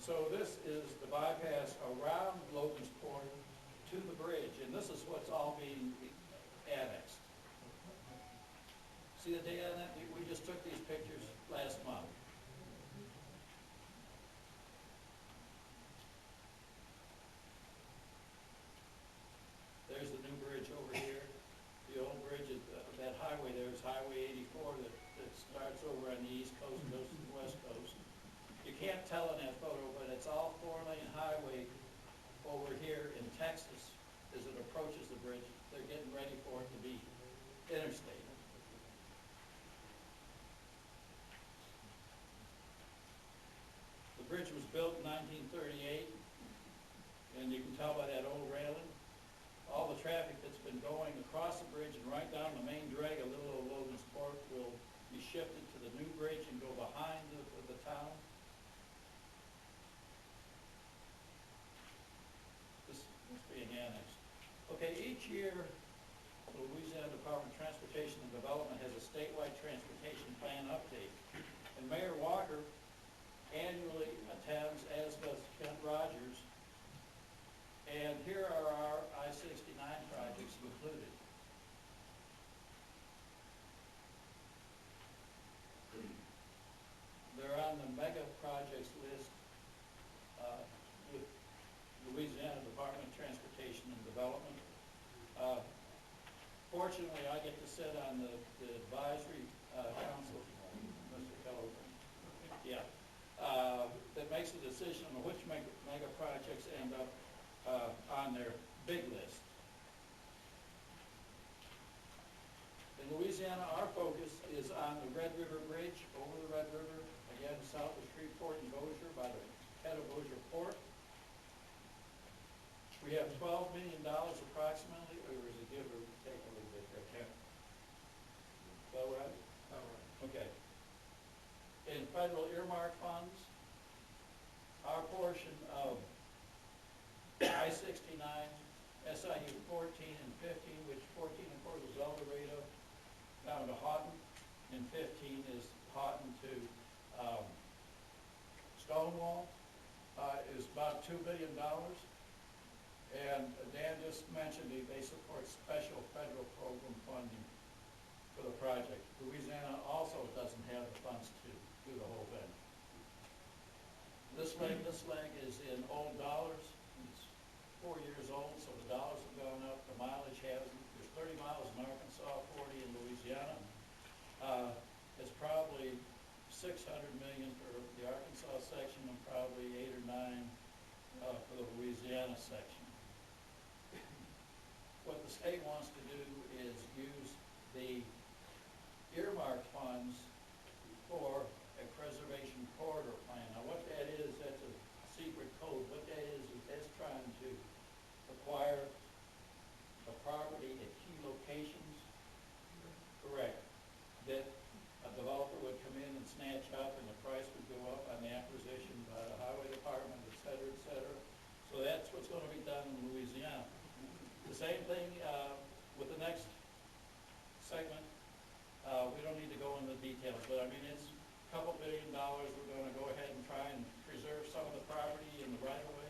So this is the bypass around Logansport to the bridge, and this is what's all being annexed. See the date on that? We just took these pictures last month. There's the new bridge over here. The old bridge, that highway there is Highway 84 that starts over on the east coast and goes to the west coast. You can't tell in that photo, but it's all 4-lane highway over here in Texas as it approaches the bridge. They're getting ready for it to be interstate. The bridge was built in 1938, and you can tell by that old railing. All the traffic that's been going across the bridge and right down the main drag of Little Old Logansport will be shifted to the new bridge and go behind the town. This being annexed. Okay, each year, the Louisiana Department of Transportation and Development has a statewide transportation plan update. And Mayor Walker annually attends, as does Kent Rogers. And here are our I-69 projects included. They're on the mega projects list with Louisiana Department of Transportation and Development. Fortunately, I get to sit on the advisory council, Mr. Keller. Yeah. That makes the decision on which mega projects end up on their big list. In Louisiana, our focus is on the Red River Bridge over the Red River, again, south of Shreveport and Bossier by the head of Bossier Port. We have $12 million approximately, or is it give or take a little bit there, Ken? Is that right? All right. Okay. In federal earmark funds, our portion of I-69, SIU 14 and 15, which 14 of course is El Dorado down to Houghton, and 15 is Houghton to Stonewall, is about $2 billion. And Dan just mentioned they support special federal program funding for the project. Louisiana also doesn't have the funds to do the whole thing. This leg is in old dollars. It's 4 years old, so the dollars have gone up. The mileage hasn't. There's 30 miles in Arkansas, 40 in Louisiana. It's probably $600 million for the Arkansas section and probably 8 or 9 for the Louisiana section. What the state wants to do is use the earmarked funds for a preservation corridor plan. Now what that is, that's a secret code. What that is that's trying to acquire the property at key locations, correct, that a developer Louisiana. The same thing, with the next segment. We don't need to go into the details, but I mean, it's a couple $1 billion. We're gonna go ahead and try and preserve some of the property in the right of way.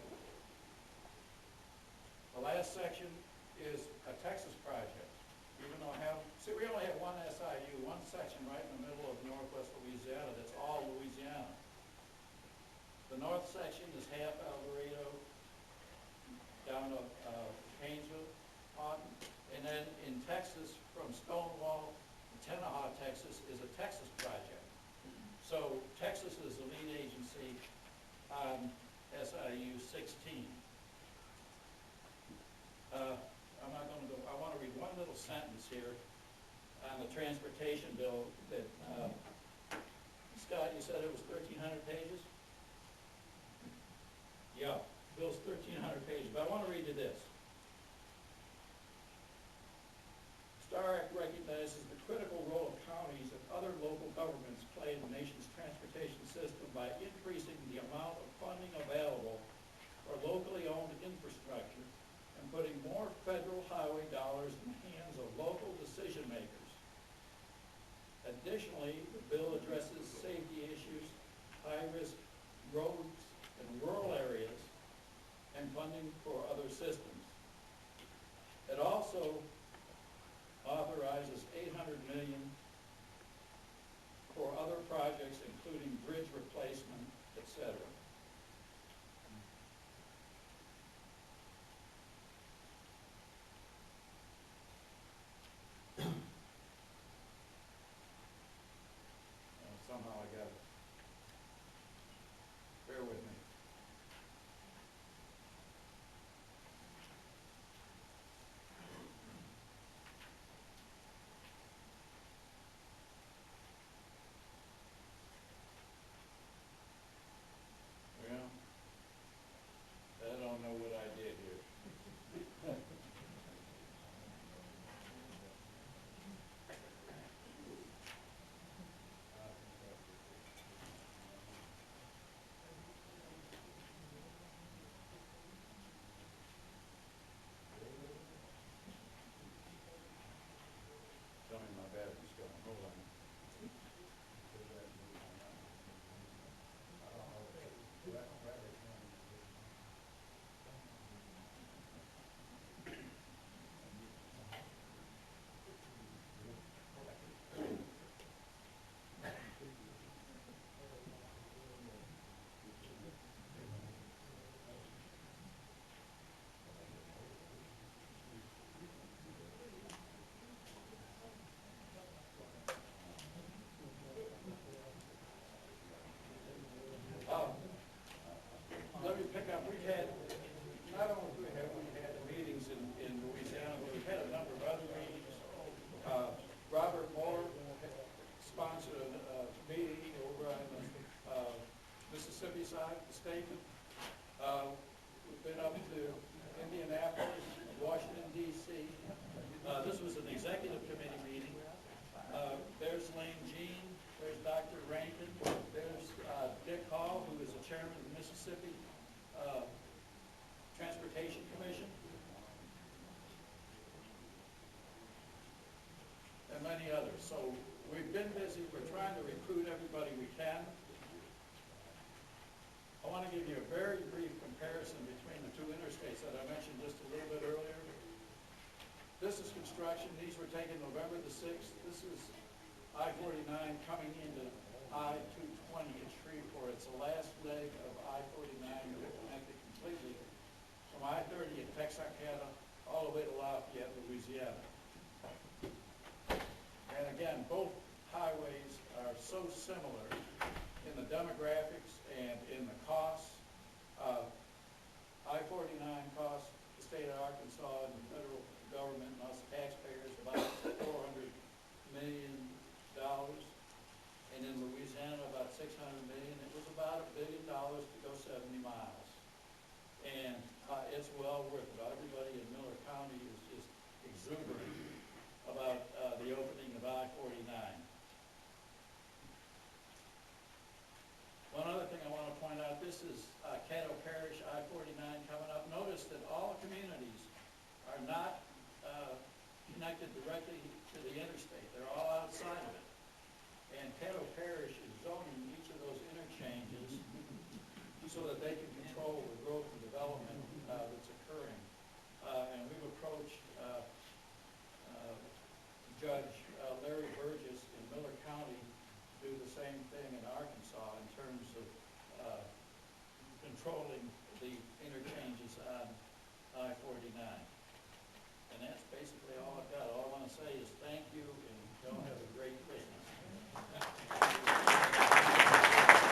The last section is a Texas project. Even though we only have one SIU, one section right in the middle of northwest Louisiana, that's all Louisiana. The north section is half El Dorado down to Haynesville, and then in Texas, from Stonewall to Tenaha, Texas, is a Texas project. So Texas is the lead agency on SIU 16. I'm not going to go, I want to read one little sentence here on the transportation bill that, Scott, you said it was 1,300 pages? Yeah, bill's 1,300 pages, but I want to read you this. STAR Act recognizes the critical role of counties and other local governments play in the nation's transportation system by increasing the amount of funding available for locally owned infrastructure and putting more federal highway dollars in the hands of local decision makers. Additionally, the bill addresses safety issues, high-risk roads in rural areas, and funding for other systems. It also authorizes $800 million for other projects, including bridge replacement, etc. Somehow I got it. Bear with me. Well, I don't know what I did here. Tell me my battery's going. Hold on. Let me pick up, we've had, not only have we had meetings in Louisiana, but we've had a number of other meetings. Robert Moore sponsored a meeting over on the Mississippi side of the state. We've been up to Indianapolis, Washington, D.C. This was an executive committee meeting. There's Lane Jean, there's Dr. Rankin, there's Dick Hall, who is the chairman of the Mississippi Transportation Commission, and many others. So we've been busy. We're trying to recruit everybody we can. I want to give you a very brief comparison between the two interstates that I mentioned just a little bit earlier. This is construction. These were taken November the 6th. This is I-49 coming into I-220 at Shreveport. It's the last leg of I-49 that will connect it completely from I-30 at Texarkana all the way to Lafayette, Louisiana. And again, both highways are so similar in the demographics and in the costs. I-49 costs the state of Arkansas and the federal government and us taxpayers about $400 million. And in Louisiana, about $600 million. It was about $1 billion to go 70 miles. And it's well worth it. Everybody in Miller County is just exuberant about the opening of I-49. One other thing I want to point out, this is Caddo Parish, I-49 coming up. Notice that all communities are not connected directly to the interstate. They're all outside of it. And Caddo Parish is zoning each of those interchanges so that they can control the growth and development that's